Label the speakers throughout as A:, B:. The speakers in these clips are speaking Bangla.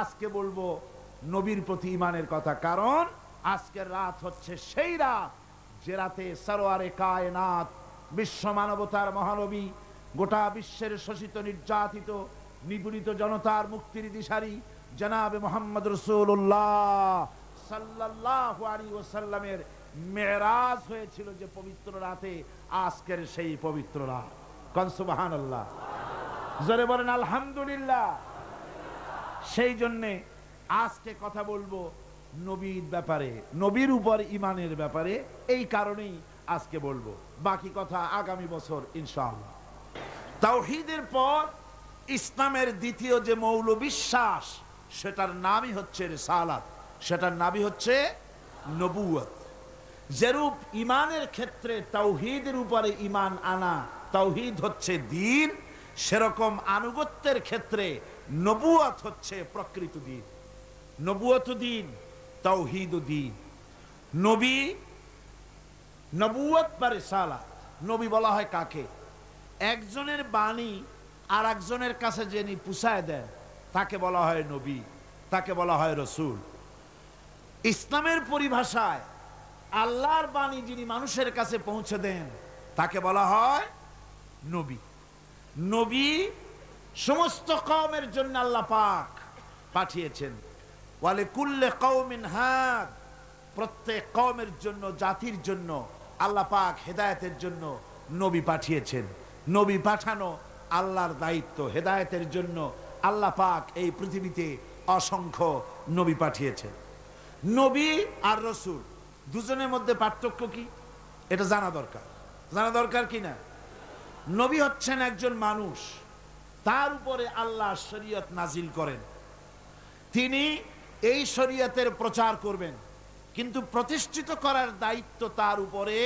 A: আজকে বলবো নবীর প্রতি ঈমানের কথা, কারণ আজকের রাত হচ্ছে সেই রাত যে রাতে সরওয়ারে কায়নাত, বিশ্ব মানবতার মহানবী, গোটা বিশ্বের শোষিত নির্যাতিত নিপীড়িত জনতার মুক্তির দিশারি জনাবে মুহাম্মদ রাসূলুল্লাহ সাল্লাল্লাহু আলাইহি ওয়াসাল্লামের মেরাজ হয়েছিল যে পবিত্র রাতে, আজকের সেই পবিত্র রাত। কোন সুবহানাল্লাহ, জোরে বলেন আলহামদুলিল্লাহ। সেই জন্য আজকে কথা বলবো নবীর ব্যাপারে, নবীর উপর ঈমানের ব্যাপারে। এই কারণেই আজকে বলবো, বাকি কথা আগামী বছর ইনশাআল্লাহ। তাওহীদের পর ইসলামের দ্বিতীয় যে মৌল বিশ্বাস, সেটার নামই হচ্ছে রিসালাত, সেটার নামই হচ্ছে নবুয়ত। যেরূপ ঈমানের ক্ষেত্রে তাওহীদের উপরে ঈমান আনা, তাওহীদ হচ্ছে দ্বীন, সেরকম আনুগত্যের ক্ষেত্রে নবুয়ত হচ্ছে প্রকৃত দ্বীন। নবুয়ত দ্বীন, তাওহীদ দ্বীন। নবী, নবুয়ত বা রিসালাত। নবী বলা হয় কাকে? একজনের বাণী আর একজনের কাছে যিনি পৌঁছায় দেন তাকে বলা হয় নবী, তাকে বলা হয় রাসূল। ইসলামের পরিভাষায় আল্লাহর বাণী যিনি মানুষের কাছে পৌঁছে দেন তাকে বলা হয় নবী। নবী সমস্ত কওমের জন্য আল্লাহ পাক পাঠিয়েছেন। ওয়ালি কুল্লি কওমিন হাদ, প্রত্যেক কওমের জন্য, জাতির জন্য আল্লাহ পাক হেদায়েতের জন্য নবী পাঠিয়েছেন। নবী পাঠানো আল্লাহর দায়িত্ব। হেদায়েতের জন্য আল্লাহ পাক এই পৃথিবীতে অসংখ্য নবী পাঠিয়েছেন। নবী আর রাসূল দুজনের মধ্যে পার্থক্য কি, এটা জানা দরকার। জানা দরকার কি না? নবী হচ্ছেন একজন মানুষ, তার উপরে আল্লাহ শরীয়ত নাজিল করেন, তিনি এই শরীয়তের প্রচার করবেন, কিন্তু প্রতিষ্ঠিত করার দায়িত্ব তার উপরে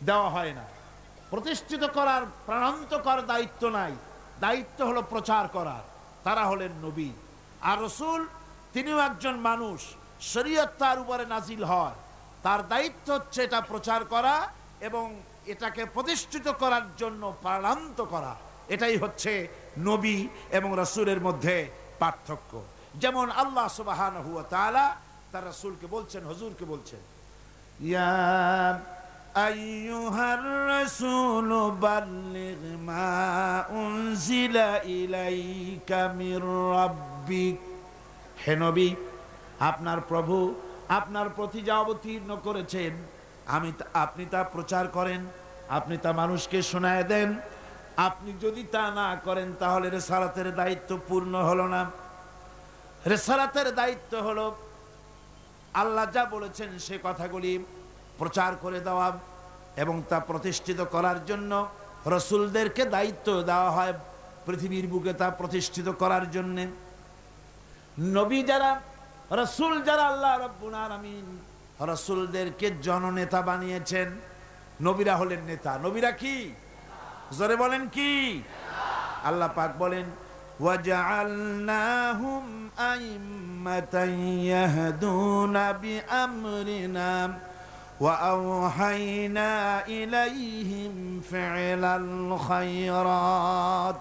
A: দেওয়া হয় না। প্রতিষ্ঠিত করার, প্রাণান্তকর দায়িত্ব নাই, দায়িত্ব হলো প্রচার করার। তারা হলেন নবী। আর রাসূল তিনিও একজন মানুষ, শরীয়ত তার উপরে নাজিল হয়, তার দায়িত্ব হচ্ছে এটা প্রচার করা এবং এটাকে প্রতিষ্ঠিত করার জন্য প্রাণান্ত করা। এটাই হচ্ছে নবী এবং রাসূলের মধ্যে পার্থক্য। যেমন আল্লাহ সুবহানাহু ওয়া তাআলা তার রাসূলকে বলছেন, হুজুরকে বলছেন, ইয়া আইয়ুহার রাসূল বাল্লিগ মা উনজিলা ইলাইকা মির রাব্বিক। হে নবী, আপনার প্রভু আপনার প্রতি যা অবতীর্ণ করেছেন আপনি তা প্রচার করেন, আপনি তা মানুষকে শোনায় দেন। আপনি যদি তা না করেন তাহলে রিসালাতের দায়িত্ব পূর্ণ হলো না। রিসালাতের দায়িত্ব হলো আল্লাহ যা বলেছেন সে কথাগুলি প্রচার করে দেওয়া এবং তা প্রতিষ্ঠিত করার জন্য রাসূলদেরকে দায়িত্ব দেওয়া হয় পৃথিবীর বুকে তা প্রতিষ্ঠিত করার জন্য। নবী যারা, রাসূল যারা, আল্লাহ রাব্বুল আলামিন রাসূলদেরকে জননেতা বানিয়েছেন। নবীরা হলেন নেতা। নবীরা কি? জোরে বলেন কি? আল্লাহ পাক বলেন, ওয়াজআলনাহুম আইম্মাতান ইয়াহদুনা বিআমরিনা ওয়া আওহাইনা ইলাইহিম ফি'লাল খায়রাত।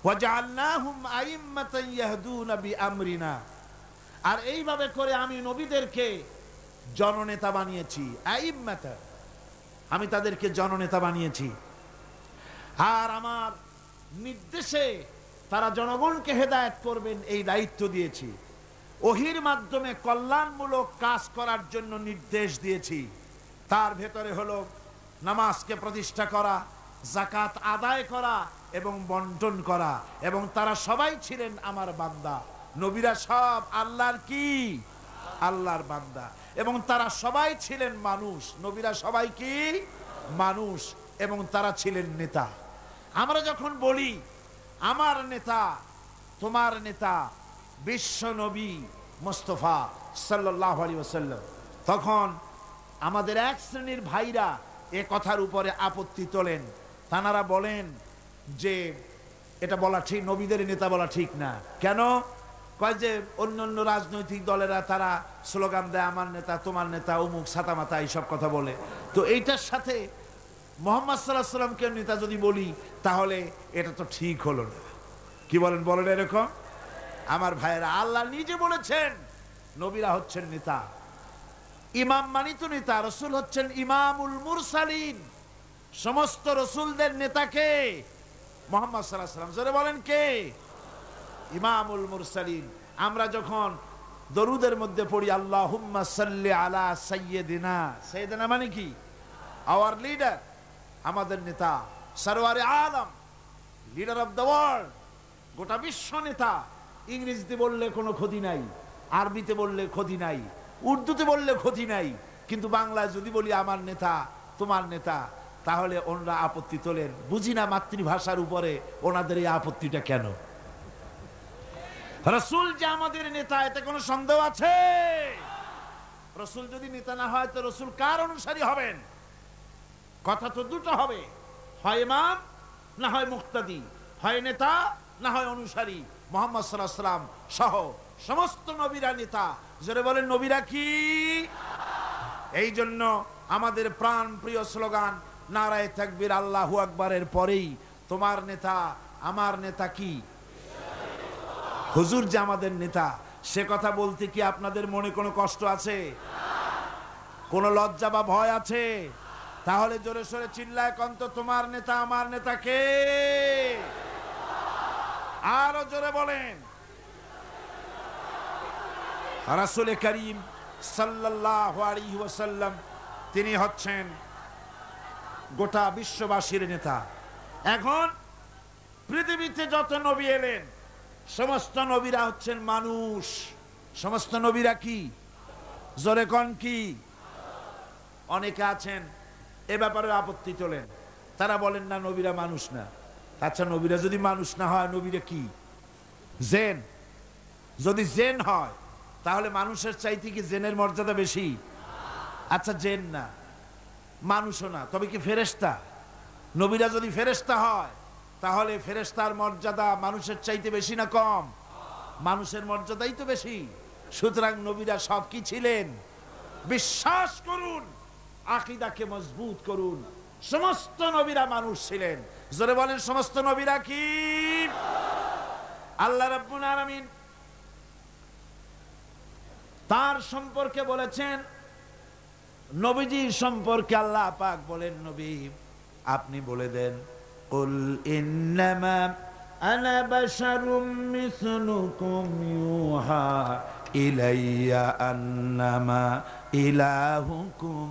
A: ওয়াজআলনাহুম আইম্মাতান ইয়াহদুনা বিআমরিনা। আর এইভাবে করে আমি নবীদেরকে জননেতা বানিয়েছি। আইম্মাতা, আমি তাদেরকে জননেতা বানিয়েছি। আর আমার নির্দেশে তারা জনগণকে হেদায়েত করবেন, এই দায়িত্ব দিয়েছি। ওহীর মাধ্যমে কল্যাণমূলক কাজ করার জন্য নির্দেশ দিয়েছি। তার ভেতরে হলো নামাজকে প্রতিষ্ঠা করা, যাকাত আদায় করা এবং বন্টন করা। এবং তারা সবাই ছিলেন আমার বান্দা। নবীরা সব আল্লাহর কি? আল্লাহর বান্দা। এবং তারা সবাই ছিলেন মানুষ। নবীরা সবাই কি? মানুষ। এবং তারা ছিলেন নেতা। আমরা যখন বলি আমার নেতা, তোমার নেতা বিশ্ব নবী মুস্তাফা সাল্লাল্লাহু আলাইহি ওয়াসাল্লাম, তখন আমাদের এক শ্রেণীর ভাইরা এ কথার উপরে আপত্তি তোলেন। তানারা বলেন যে এটা বলা ঠিক, নবীদের নেতা বলা ঠিক না। কেন? কয় যে অন্যান্য রাজনৈতিক দলেরা তারা স্লোগান দেয় আমার নেতা, তোমার নেতা, অমুক ছাতামাতা, এইসব কথা বলে। তো এইটার সাথে মুহাম্মদ সাল্লাল্লাহু আলাইহি ওয়াসাল্লামকে নেতা যদি বলি তাহলে এটা তো ঠিক হলো না। কি বলেন বলেন এরকম? আমার ভাইয়েরা, আল্লাহ নিজে বলেছেন নবীরা হচ্ছেন নেতা, ইমাম মানিত নেতা। রসুল হচ্ছেন ইমামুল মুরসালিন, সমস্ত রসুলদের নেতাকে মুহাম্মদ সাল্লাল্লাহু আলাইহি ওয়াসাল্লাম। জোরে বলেন কে? ইমামুল মুরসালিন। আমরা যখন দরুদের মধ্যে পড়ি আল্লাহুম্মা সাল্লি আলা সাইয়্যিদিনা, সাইয়্যিদিনা মানে কি? আওয়ার লিডার, আমাদের নেতা, সরওয়ারে আলম, লিডার অফ দ্য ওয়ার্ল্ড, গোটা বিশ্ব নেতা। ইংরেজিতে বললে কোনো ক্ষতি নাই, আরবিতে বললে ক্ষতি নাই, উর্দুতে বললে ক্ষতি নাই, কিন্তু বাংলায় যদি বলি আমার নেতা, তোমার নেতা, তাহলে ওনারা আপত্তি তোলেন। বুঝি না মাতৃভাষার উপরে ওনাদের এই আপত্তিটা কেন? রসুল যে আমাদের নেতা, এতে কোনো সন্দেহ আছে? রসুল যদি নেতা না হয় তো রসুল কার অনুসারী হবেন? কথা তো দুটো হবে, হয় ইমাম না হয় মুক্তাদি, হয় নেতা না হয় অনুসারী। মুহাম্মদ সাল্লাল্লাহু আলাইহি ওয়াসাল্লাম সহ সমস্ত নবীরা নেতা। জোরে বলেন নবীরা কি? এই জন্য আমাদের প্রাণ প্রিয় স্লোগান নারায়ে তাকবীর আল্লাহু আকবারের পরেই তোমার নেতা আমার নেতা কি? হুজুর যে আমাদের নেতা, সে কথা বলতে কি আপনাদের মনে কোনো কষ্ট আছে? কোনো লজ্জা বা ভয় আছে? তাহলে জোরে সোরে চিল্লায় কন্ত তোমার নেতা আমার নেতা কে? আরো জোরে বলেন। রাসূল করিম সাল্লাল্লাহু আলাইহি ওয়াসাল্লাম, তিনি হচ্ছেন গোটা বিশ্ববাসীর নেতা। এখন পৃথিবীতে যত নবী এলেন, সমস্ত নবীরা হচ্ছেন মানুষ। সমস্ত নবীরা কি? জোরে কোন কি? অনেকে আছেন এ ব্যাপারে আপত্তি তোলেন, তারা বলেন না নবীরা মানুষ না। আচ্ছা, নবীরা যদি মানুষ না হয়, নবীরা কি? জেন। যদি জেন হয় তাহলে মানুষের চাইতে কি জেনের মর্যাদা বেশি? আচ্ছা, জেন না, মানুষও না, তবে কি ফেরেশতা? নবীরা যদি ফেরেশতা হয় তাহলে ফেরেশতার মর্যাদা মানুষের চাইতে বেশি না কম? মানুষের মর্যাদাই তো বেশি। সুতরাং নবীরা সব কি ছিলেন? বিশ্বাস করুন, আকীদাকে মজবুত করুন, সমস্ত নবীরা মানুষ ছিলেন। জোরে বলেন সমস্ত নবীরা কি? আল্লাহ রাব্বুল আলামিন তার সম্পর্কে বলেছেন, নবীজি সম্পর্কে আল্লাহ পাক বলেন, নবী আপনি বলে দেন, কুল ইন্নামা আনা বাশারুম মিসলুকুম ইউহা ইলাইয়া আন্নামা ইলাহুকুম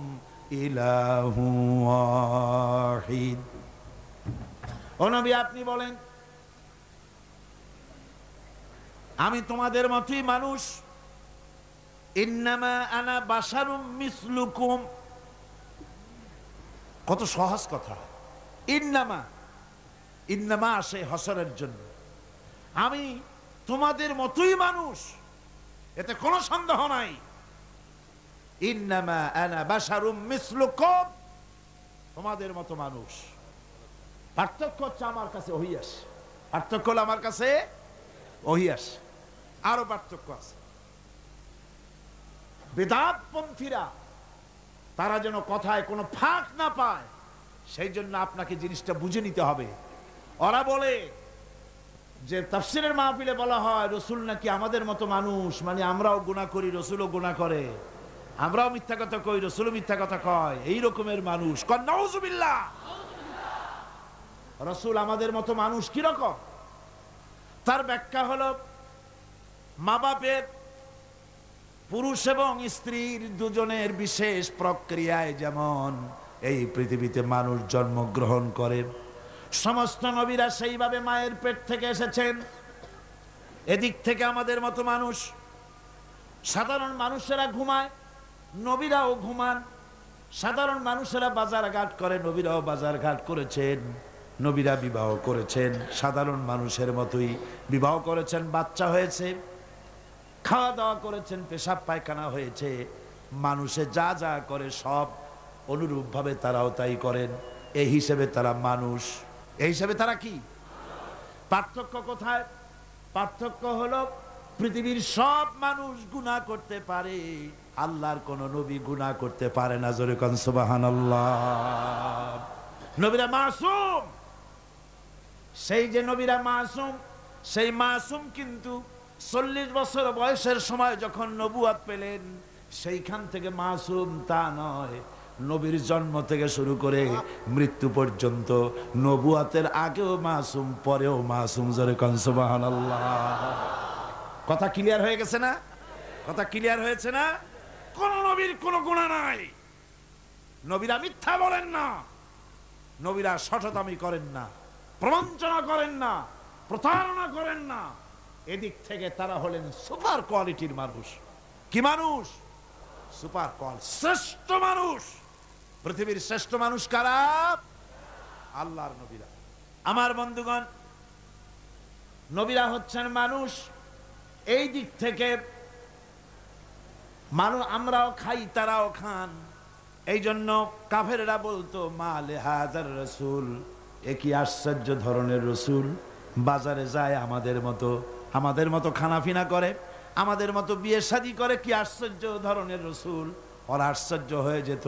A: ইলাহু ওয়াহিদ। ও নবী আপনি বলেন, আমি তোমাদের মতোই মানুষ। ইন্নামা আনা বাশারুম মিসলুকুম, কত সহজ কথা। ইন্নামা, ইন্নামা আসে হসরের জন্য। আমি তোমাদের মতোই মানুষ, এতে কোনো সন্দেহ নাই। ইন্নামা আনা বাশারুম মিসলুকুম, তোমাদের মতো মানুষ। পার্থক্য হচ্ছে আমার কাছে ওহী আসে। পার্থক্য হলো আমার কাছে ওহী আসে। আরো পার্থক্য আছে। বিদআতপন্থীরা তারা যেন কথায় কোনো ফাঁক না পায়, সেই জন্য আপনাকে জিনিসটা বুঝে নিতে হবে। ওরা বলে যে তাফসীরের মাহফিলে বলা হয় রসুল নাকি আমাদের মতো মানুষ, মানে আমরাও গুনাহ করি, রসুলও গুনাহ করে, আমরাও মিথ্যা কথা কই, রসুলও মিথ্যা কথা কয়, এই রকমের মানুষ। কন নাউযুবিল্লাহ। রসুল আমাদের মতো মানুষ কি রকম? তার ব্যাখ্যা হলো, মা বাপের, পুরুষ এবং স্ত্রীর দুজনের বিশেষ প্রক্রিয়ায় যেমন এই পৃথিবীতে মানুষ জন্মগ্রহণ করেন, সমস্ত নবীরা সেইভাবে মায়ের পেট থেকে এসেছেন। এদিক থেকে আমাদের মতো মানুষ। সাধারণ মানুষেরা ঘুমায়, নবীরাও ঘুমান। সাধারণ মানুষেরা বাজার ঘাট করে, নবীরাও বাজার ঘাট করেছেন। নবীরা বিবাহ করেছেন, সাধারণ মানুষের মতোই বিবাহ করেছেন, বাচ্চা হয়েছে, খাওয়া দাওয়া করেছেন, পেশাব পায়খানা হয়েছে। মানুষে যা যা করে সব অনুরূপভাবে তারাও তাই করেন। এই হিসেবে তারা মানুষ। এই হিসেবে তারা কি? পার্থক্য কোথায়? পার্থক্য হলো পৃথিবীর সব মানুষ গুনাহ করতে পারে, আল্লাহর কোন নবী গুনাহ করতে পারে না। জোরে কোন সুবহানাল্লাহ। নবীরা মাসুম। সেই যে নবীরা মাসুম, সেই মাসুম কিন্তু 40 বছর বয়সের সময় যখন নবুয়ত পেলেন, সেইখান থেকে মাসুম তা নয়, নবীর জন্ম থেকে শুরু করে মৃত্যু পর্যন্ত, নবুয়তের আগেও মাসুম, পরেও মাসুম। জোরে কোন সুবহানাল্লাহ। কথা ক্লিয়ার হয়ে গেছে না? কথা ক্লিয়ার হয়েছে না? কোন নবীর কোন গুনাহ নাই। নবীরা মিথ্যা বলেন না, নবীরা শঠতামি করেন না, প্রবঞ্চনা করেন না, প্রতারণা করেন না। এদিক থেকে তারা হলেন সুপার কোয়ালিটির মানুষ। কি মানুষ? সুপার কোয়ালিটি, শ্রেষ্ঠ মানুষ। পৃথিবীর শ্রেষ্ঠ মানুষ কারা? আল্লাহর নবীরা। আমার বন্ধুগণ, নবীরা হচ্ছেন মানুষ। এই দিক থেকে মানুষ, আমরাও খাই তারাও খান। এই জন্য কাফেররা বলতো মালে হাজার রসুল, এ কি আশ্চর্য ধরনের রসুল, বাজারে যায় আমাদের মতো খানাফিনা করে, আমাদের মতো বিয়ে শাদী করে, কি আশ্চর্য ধরনের রসুল। ওরা আশ্চর্য হয়ে যেত,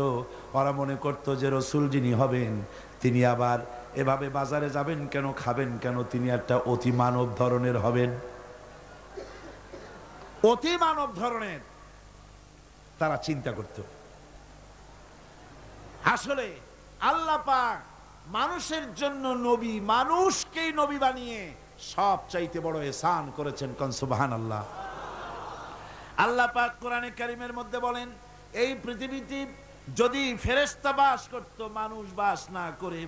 A: ওরা মনে করত যে রসুল যিনি হবেন তিনি আবার এভাবে বাজারে যাবেন কেন, খাবেন কেন, তিনি একটা অতি মানব ধরনের হবেন, অতি মানব ধরনের তারা চিন্তা করত। আসলে আল্লাহ পাক মানুষের জন্য নবী, মানুষকেই নবী বানিয়ে সব চাইতে বড় ihsan করেছেন। কোন সুবহানাল্লাহ। আল্লাহ পাক কোরআনে কারীমের মধ্যে বলেন, এই পৃথিবীতে যদি ফেরেশতা বাস করত, মানুষ বাস না করে,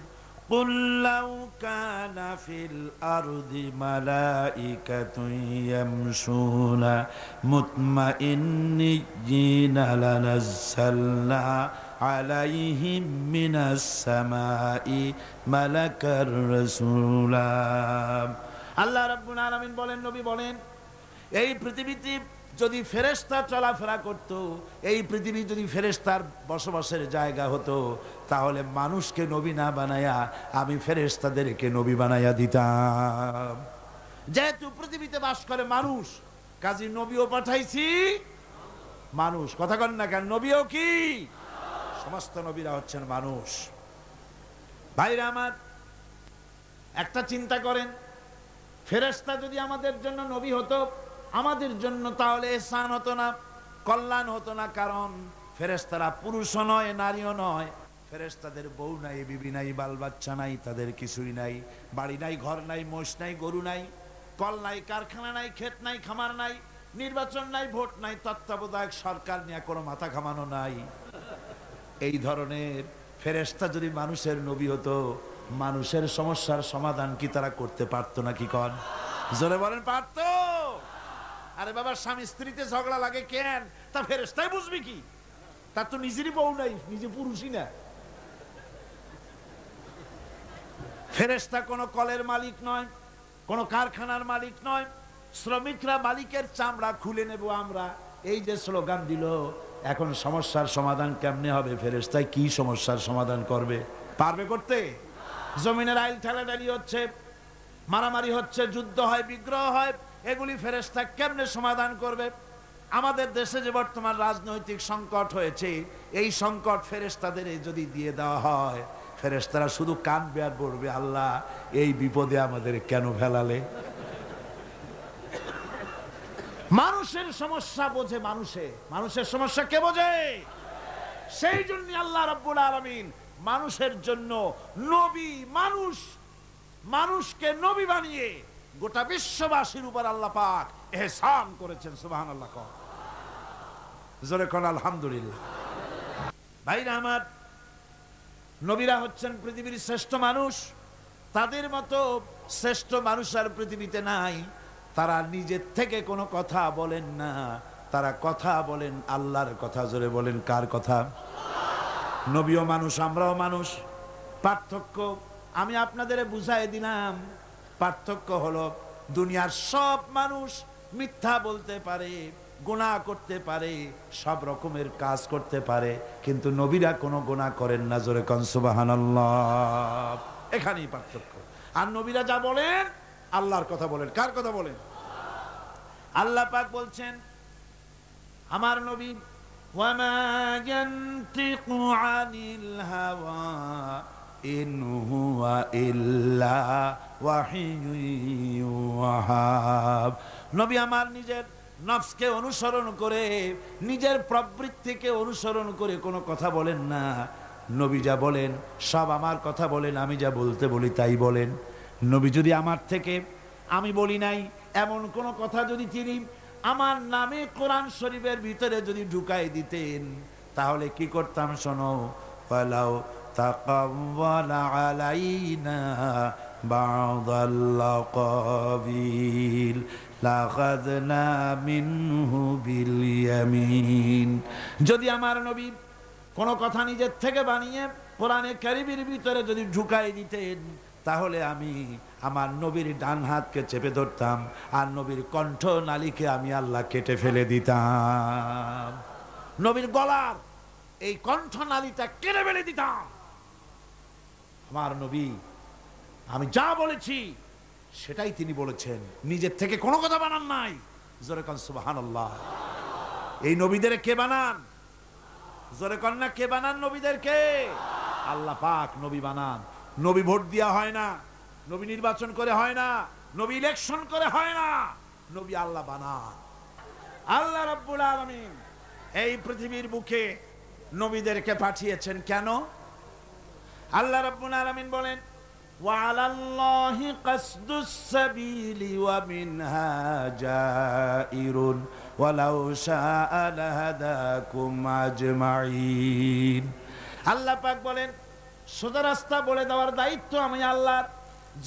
A: কুল লাউ কানা ফিল আরদি মালাইকাতুন ইয়ামশুনা মুতমাইন্নিনা লানাজ্জালনা আলাইহিম মিনাস সামাই মালাকার রাসূলা। আল্লাহ রাব্বুল আলামিন বলেন, নবী বলেন, এই পৃথিবীতে যদি ফেরেশতা চলাফেরা করত, এই পৃথিবী যদি ফেরেশতার বসবাসের জায়গা হতো, তাহলে মানুষকে নবী না বানায়া আমি ফেরেশতাদেরকে নবী বানায়া দিতাম। যেহেতু পৃথিবীতে বাস করে মানুষ, কাজী নবীও পাঠাইছি মানুষ। কথা কন না কেন? নবীও কি? সমস্ত নবীরা হচ্ছেন মানুষ। ভাইরা আমার, একটা চিন্তা করেন, ফেরেশতা যদি আমাদের জন্য নবী হতো, আমাদের জন্য তাহলে ihsan হতো না, কল্যাণ হতো না। কারণ ফেরেশতারা পুরুষও নয়, নারীও নয়। ফেরেশতাদের বউ নাই, বিবি নাই, বাল বাচ্চা নাই, তাদের কিছুই নাই, বাড়ি নাই, ঘর নাই, মোষ নাই, গরু নাই, কল নাই, কারখানা নাই, ক্ষেত নাই, খামার নাই, নির্বাচন নাই, ভোট নাই, তত্ত্বাবধায়ক সরকার নিয়ে কোনো মাথা ঘামানো নাই। এই ধরনের ফেরেশতা যদি মানুষের নবী হতো, মানুষের সমস্যার সমাধান কি তারা করতে পারতো নাকি? কন জোরে বলেন, পারতো? আরে বাবা, স্বামী স্ত্রীতে ঝগড়া লাগে কেন? তা ফেরেশতাই বুঝবি কি? তার তো নিজেরই বউ নাই, নিজে পুরুষই না। ফেরেশতা কোনো কলের মালিক নয়, কোনো কারখানার মালিক নয়। শ্রমিকরা মালিকের চামড়া খুলে নেব আমরা, এই যে স্লোগান দিল, এখন সমস্যার সমাধান কেমনে হবে? ফেরেশতাই কি সমস্যার সমাধান করবে? পারবে করতে? জমিনের আইল ঠেলাঠেলি হচ্ছে, মারামারি হচ্ছে, যুদ্ধ হয়, বিগ্রহ হয়, এগুলি ফেরেশতা কেমনে সমাধান করবে? আমাদের দেশে যে বর্তমান রাজনৈতিক সংকট হয়েছে, এই সংকট ফেরেশতাদের যদি দিয়ে দেওয়া হয়, ফেরেশতারা শুধু কাঁদবে আর বলবে, আল্লাহ এই বিপদে আমাদের কেন ফেলালে? মানুষের সমস্যা বোঝে মানুষে, মানুষের সমস্যা কে বোঝে? সেই জন্য আল্লাহ রাব্বুল আলামিন মানুষের জন্য নবী, মানুষকে নবী বানিয়ে গোটা বিশ্ববাসীর উপর আল্লাহ পাক ihsan করেছেন। সুবহানাল্লাহ। জোরে কোন আলহামদুলিল্লাহ। ভাইরা আমার, নবীরা হচ্ছেন পৃথিবীর শ্রেষ্ঠ মানুষ। তাদের মতো শ্রেষ্ঠ মানুষ আর পৃথিবীতে নাই। তারা নিজের থেকে কোনো কথা বলেন না, তারা কথা বলেন আল্লাহর কথা। জোরে বলেন, কার কথা? নবীও মানুষ, আমরাও মানুষ। পার্থক্য আমি আপনাদের বুঝাই দিলাম। পার্থক্য হলো, দুনিয়ার সব মানুষ মিথ্যা বলতে পারে, গুনাহ করতে পারে, সব রকমের কাজ করতে পারে, কিন্তু নবীরা কোনো গুনাহ করেন না। জোরে কোন সুবহানাল্লাহ। এখানেই পার্থক্য। আর নবীরা যা বলেন আল্লাহর কথা বলেন। কার কথা বলেন? আল্লাহ পাক বলছেন, আমার নবী, ওয়ামা ইয়ানতিকু আনিল হাওয়া ইন হুয়া ইল্লা ওয়াহিয়ুন ইউহা। নবী আমার নিজের নফসকে অনুসরণ করে, নিজের প্রবৃত্তিকে অনুসরণ করে কোনো কথা বলেন না। নবী যা বলেন সব আমার কথা বলেন, আমি যা বলতে বলি তাই বলেন। নবী যদি আমার থেকে, আমি বলি নাই এমন কোন কথা যদি তিনি আমার নামে কোরআন শরীফের ভিতরে যদি ঢুকাই দিতেন, তাহলে কি করতাম শোনো, ওয়ালাউ তাকাওয়ালা আলাইনা বা'দাল লাকাবিল লাখাযনা মিনহু বিল ইয়ামিন। যদি আমার নবী কোন কথা নিজের থেকে বানিয়ে কোরআনে কারীমের ভিতরে যদি ঢুকাই দিতেন, তাহলে আমি আমার নবীর ডান হাতকে চেপে ধরতাম, আর নবীর কণ্ঠ নালীকে আমি আল্লাহ কেটে ফেলে দিতাম। নবীর গলার এই কণ্ঠ নালীটা কেটে ফেলে দিতাম। আমার নবী, আমি যা বলেছি সেটাই তিনি বলেছেন, নিজের থেকে কোনো কথা বানান নাই। জোরে কোন সুবহানাল্লাহ। এই নবীদের কে বানান? জোরে কোন না, কে বানান নবীদেরকে? আল্লাহ পাক নবী বানান। নবী ভোট দেওয়া হয় না, নবী নির্বাচন করে হয় না, নবী ইলেকশন করে হয় না, নবী আল্লাহ বানান। আল্লাহ রাব্বুল আলামিন এই পৃথিবীর বুকে নবীদেরকে পাঠিয়েছেন কেন? আল্লাহ রাব্বুল আলামিন বলেন, ওয়া আলাল্লাহি কাসদুস সাবিলি ওয়া মিনহা জাইরুন ওয়ালাউ শাআ লাহাদাকুম আজমাইন। আল্লাহ পাক বলেন, সোজা রাস্তা বলে দেওয়ার দায়িত্ব আমি আল্লাহর।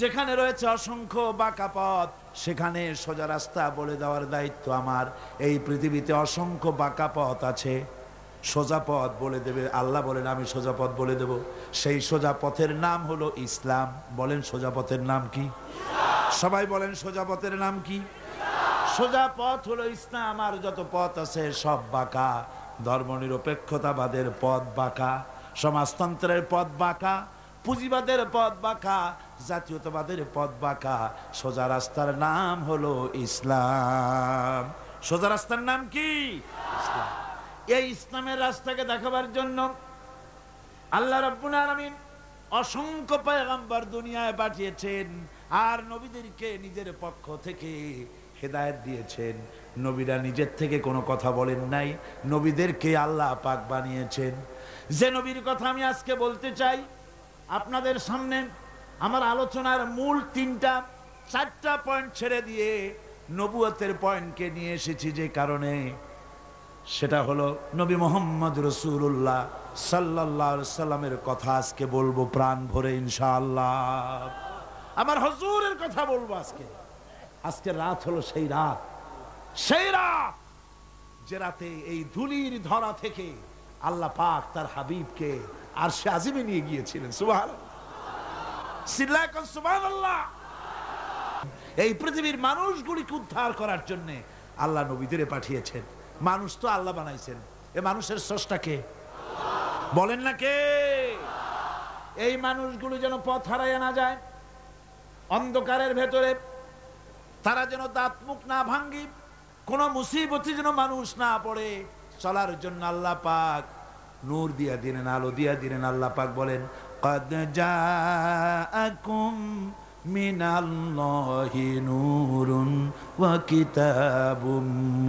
A: যেখানে রয়েছে অসংখ্য বাঁকা পথ, সেখানে সোজা রাস্তা বলে দেওয়ার দায়িত্ব আমার। এই পৃথিবীতে অসংখ্য বাঁকা পথ আছে, সোজা পথ বলে দেবে আল্লাহ বলেন, আমি সোজা পথ বলে দেব। সেই সোজা পথের নাম হলো ইসলাম। বলেন সোজা পথের নাম কি? সবাই বলেন সোজা পথের নাম কি? সোজা পথ হলো ইসলাম। আর যত পথ আছে সব বাঁকা। ধর্মনিরপেক্ষতাবাদের পথ বাঁকা, সমাজতন্ত্রের পথ বাঁকা, পুঁজিবাদের পথ বাঁকা, জাতীয়তাবাদের পথ বাঁকা। সোজা রাস্তার নাম হলো ইসলাম। সোজা রাস্তার নাম কি? ইসলাম। এই ইসলামের রাস্তাকে দেখাবার জন্য আল্লাহ রাব্বুল আলামিন অসংখ্য পয়গম্বর দুনিয়ায় পাঠিয়েছেন, আর নবীদেরকে নিজের পক্ষ থেকে হেদায়েত দিয়েছেন। নবীরা নিজের থেকে কোনো কথা বলেন নাই, নবীদেরকে আল্লাহ পাক বানিয়েছেন। যে নবীর কথা আমি আজকে বলতে চাই আপনাদের সামনে, আমার আলোচনার মূল চারটা পয়েন্ট ছেড়ে দিয়ে নবুয়তের পয়েন্টকে নিয়ে এসেছি। যে কারণে সেটা হলো নবী মুহাম্মদ রাসূলুল্লাহ সাল্লাল্লাহু আলাইহি সাল্লামের কথা আজকে বলবো প্রাণ ভরে ইনশাআল্লাহ। আমার হুজুরের কথা বলবো আজকে। আজকে রাত হলো সেই রাত, যে রাতে এই ধুলির ধরা থেকে আল্লাহ পাক তার হাবিবকে আরশে আজিমে নিয়ে গিয়েছিলেন। সুবহানাল্লাহ। এই পৃথিবীর মানুষগুলিকে উদ্ধার করার জন্য আল্লাহ নবীদের পাঠিয়েছেন। মানুষ তো আল্লাহ বানাইছেন, এ মানুষের স্রষ্টা কে? বলেন না কে? এই মানুষগুলো যেন পথ হারাইয়া না যায়, অন্ধকারের ভেতরে তারা যেন দাঁত মুখ না ভাঙ্গি, কোন মুসিবতে যেন মানুষ না পড়ে, চলার জন্য আল্লাহ পাক নূর দিয়া দিলেন, আলো দিয়া দিলেন। আল্লাহ পাক বলেন, قد جاءكم من الله نور وكتاب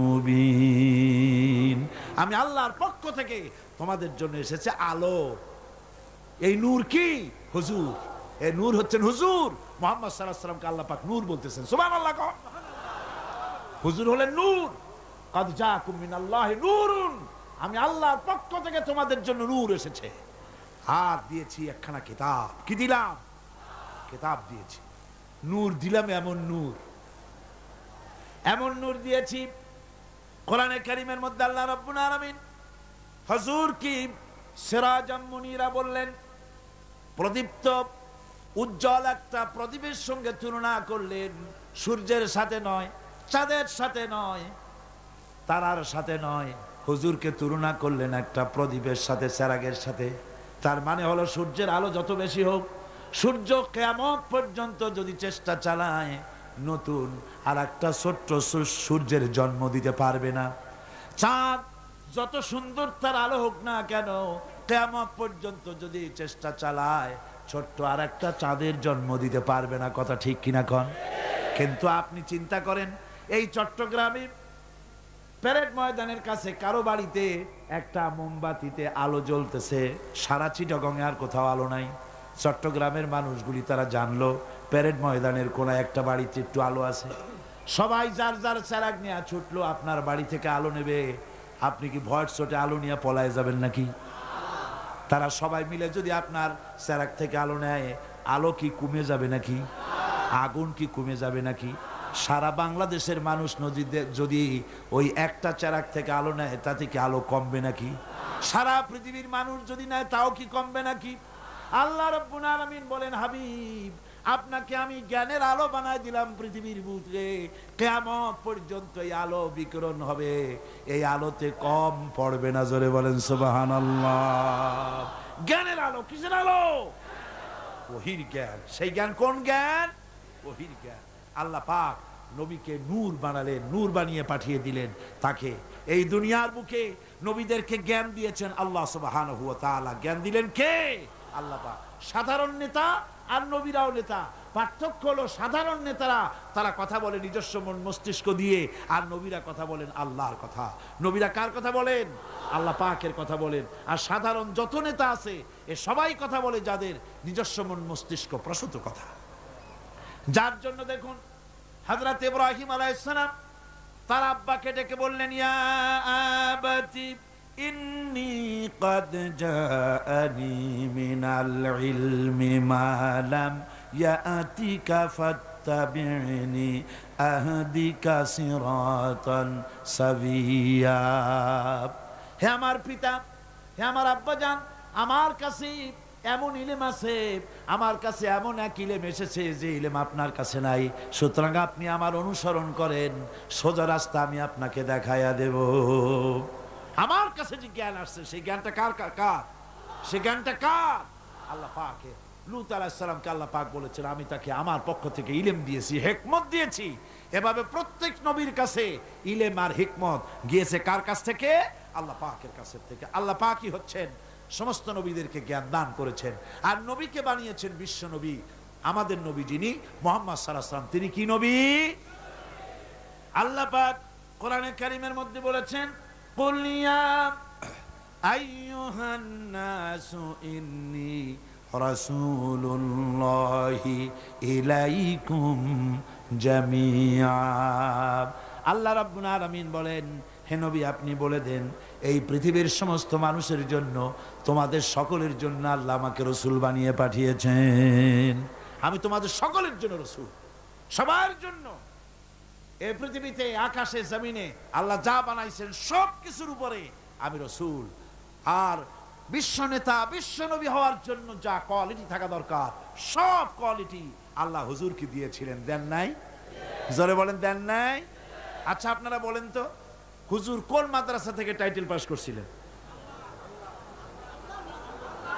A: مبين। আমি আল্লাহর পক্ষ থেকে তোমাদের জন্য এসেছে আলো। এই নূর কি? হুজুর। এই নূর হচ্ছেন হুজুর মুহাম্মদ সাল্লাল্লাহু আলাইহি ওয়াসাল্লামকে আল্লাহ পাক নূর বলতেছেন। সুবহানাল্লাহ। হুজুর হলেন নূর। قد جاءكم من الله نور। আমি আল্লাহর পক্ষ থেকে তোমাদের জন্য নূর এসেছে। আর দিয়েছি একখানা কিতাব। কি দিলাম? কিতাব দিয়েছি। নূর দিলাম, এমন নূর দিয়েছি। কোরআনে কারীমের মধ্যে আল্লাহ রাব্বুল আলামিন হুজুর কি সিরাজাম মুনীরা বললেন। প্রদীপ্ত উজ্জ্বল একটা প্রদীপের সঙ্গে তুলনা করলেন। সূর্যের সাথে নয়, চাঁদের সাথে নয়, তারার সাথে নয়, হুজুরকে তুলনা করলেন একটা প্রদীপের সাথে, চেরাগের সাথে। তার মানে হলো সূর্যের আলো যত বেশি হোক, সূর্য কিয়ামত পর্যন্ত যদি চেষ্টা চালায়, নতুন আর একটা ছোট্ট সূর্যের জন্ম দিতে পারবে না। চাঁদ যত সুন্দর তার আলো হোক না কেন, কিয়ামত পর্যন্ত যদি চেষ্টা চালায়, ছোট্ট আর একটা চাঁদের জন্ম দিতে পারবে না, কথা ঠিক কিনা কন? কিন্তু আপনি চিন্তা করেন, এই চট্টগ্রামে প্যারেড ময়দানের কাছে কারো বাড়িতে একটা মোমবাতিতে আলো জ্বলতেছে, সারা চিটাগংয়ে আর কোথাও আলো নাই। চট্টগ্রামের মানুষগুলি তারা জানলো প্যারেড ময়দানের কোন একটা বাড়িতে একটু আলো আছে, সবাই যার যার চেরাগ নিয়ে ছুটলো আপনার বাড়ি থেকে আলো নেবে। আপনি কি ভয়ের চোটে আলো নিয়ে পলায় যাবেন নাকি? তারা সবাই মিলে যদি আপনার চেরাগ থেকে আলো নেয়, আলো কি কমে যাবে নাকি? আগুন কি কমে যাবে নাকি? সারা বাংলাদেশের মানুষ নদীতে যদি ওই একটা চেরাগ থেকে আলো নেয়, তাতে কি আলো কমবে নাকি? সারা পৃথিবীর মানুষ যদি নেয়, তাও কি কমবে নাকি? আল্লাহ রাব্বুল আলামিন বলেন, হাবিব আপনাকে আমি জ্ঞানের আলো বানাই দিলাম পৃথিবীর বুকে, কিয়ামত পর্যন্ত এই আলো বিকিরণ হবে, এই আলোতে কম পড়বে না। জোরে বলেন সুবহানাল্লাহ। জ্ঞানের আলো, কিসের আলো? ওহির জ্ঞান। সেই জ্ঞান কোন জ্ঞান? ওহির জ্ঞান। আল্লাহ পাক নবীকে নূর বানালেন, নূর বানিয়ে পাঠিয়ে দিলেন তাকে এই দুনিয়ার বুকে। নবীদেরকে জ্ঞান দিয়েছেন আল্লাহ সুবহানাহু ওয়া তাআলা। জ্ঞান দিলেন কে? আল্লাহ পাক। সাধারণ নেতা আর নবীরাও নেতা, পার্থক্য হলো সাধারণ নেতারা তারা কথা বলে নিজস্ব মন মস্তিষ্ক দিয়ে, আর নবীরা কথা বলেন আল্লাহর কথা। নবীরা কার কথা বলেন? আল্লাহ পাকের কথা বলেন। আর সাধারণ যত নেতা আছে এ সবাই কথা বলে যাদের নিজস্ব মন মস্তিষ্ক প্রসূত কথা। যার জন্য দেখুন হযরত ইব্রাহিম আলাইহিস সালাম তার আব্বাকে ডেকে বললেন, ইয়া আবাতি ইন্নী ক্বাদ জাআনি মিনাল ইলমি মা লাম ইয়াতিকা ফাত্তাবি'নি আহদিকা সিরাতান সাবিয়্যা। হে আমার পিতা, হে আমার আব্বাজান, আমার কাছে এমন ইলম আছে, আমার কাছে এমন এক ইলম এসেছে যে ইলম আপনার কাছে নাই। সুতরাং আপনি আমার অনুসরণ করেন, সোজা রাস্তা আমি আপনাকে দেখাইয়া দেব। আমার কাছে যে জ্ঞান আসছে সেই জ্ঞানটা কার? কার? সেই জ্ঞানটা কার? আল্লাহ পাকের। লূত আলাইহিস সালামকে আল্লাহ পাক বলেছেন, আমি তাকে আমার পক্ষ থেকে ইলম দিয়েছি, হিকমত দিয়েছি। এভাবে প্রত্যেক নবীর কাছে ইলম আর হিকমত গিয়েছে কার কাছ থেকে? আল্লাহ পাকের কাছ থেকে। আল্লাহ পাকই হচ্ছেন সমস্ত নবীদেরকে জ্ঞান দান করেছেন, আর নবীকে বানিয়েছেন বিশ্ব নবী। আমাদের নবী যিনি মুহাম্মদ সাল্লাল্লাহু আলাইহি ওয়াসাল্লাম, তিনি কি নবী? আল্লাহ পাক কোরআনে কারীমের মধ্যে বলেছেন, কুল ইয়া আইয়ুহান নাসু ইন্নী রাসূলুল্লাহি ইলাইকুম জামিআ। আল্লাহ রাব্বুল আলামিন বলেন, হে নবী আপনি বলে দেন এই পৃথিবীর সমস্ত মানুষের জন্য, তোমাদের সকলের জন্য আল্লাহ আমাকে রসুল বানিয়ে পাঠিয়েছেন। আমি তোমাদের সকলের জন্য রসুল, সবার জন্য। এই পৃথিবীতে আকাশে জমিনে আল্লাহ যা বানাইছেন সব কিছুর উপরে আমি রসুল। আর বিশ্ব নেতা, বিশ্ব নবী হওয়ার জন্য যা কোয়ালিটি থাকা দরকার সব কোয়ালিটি আল্লাহ হুজুরকে দিয়েছিলেন, দেন নাই? জোরে বলেন, দেন নাই? আচ্ছা আপনারা বলেন তো, হুজুর কোন মাদ্রাসা থেকে টাইটেল পাস করছিলেন?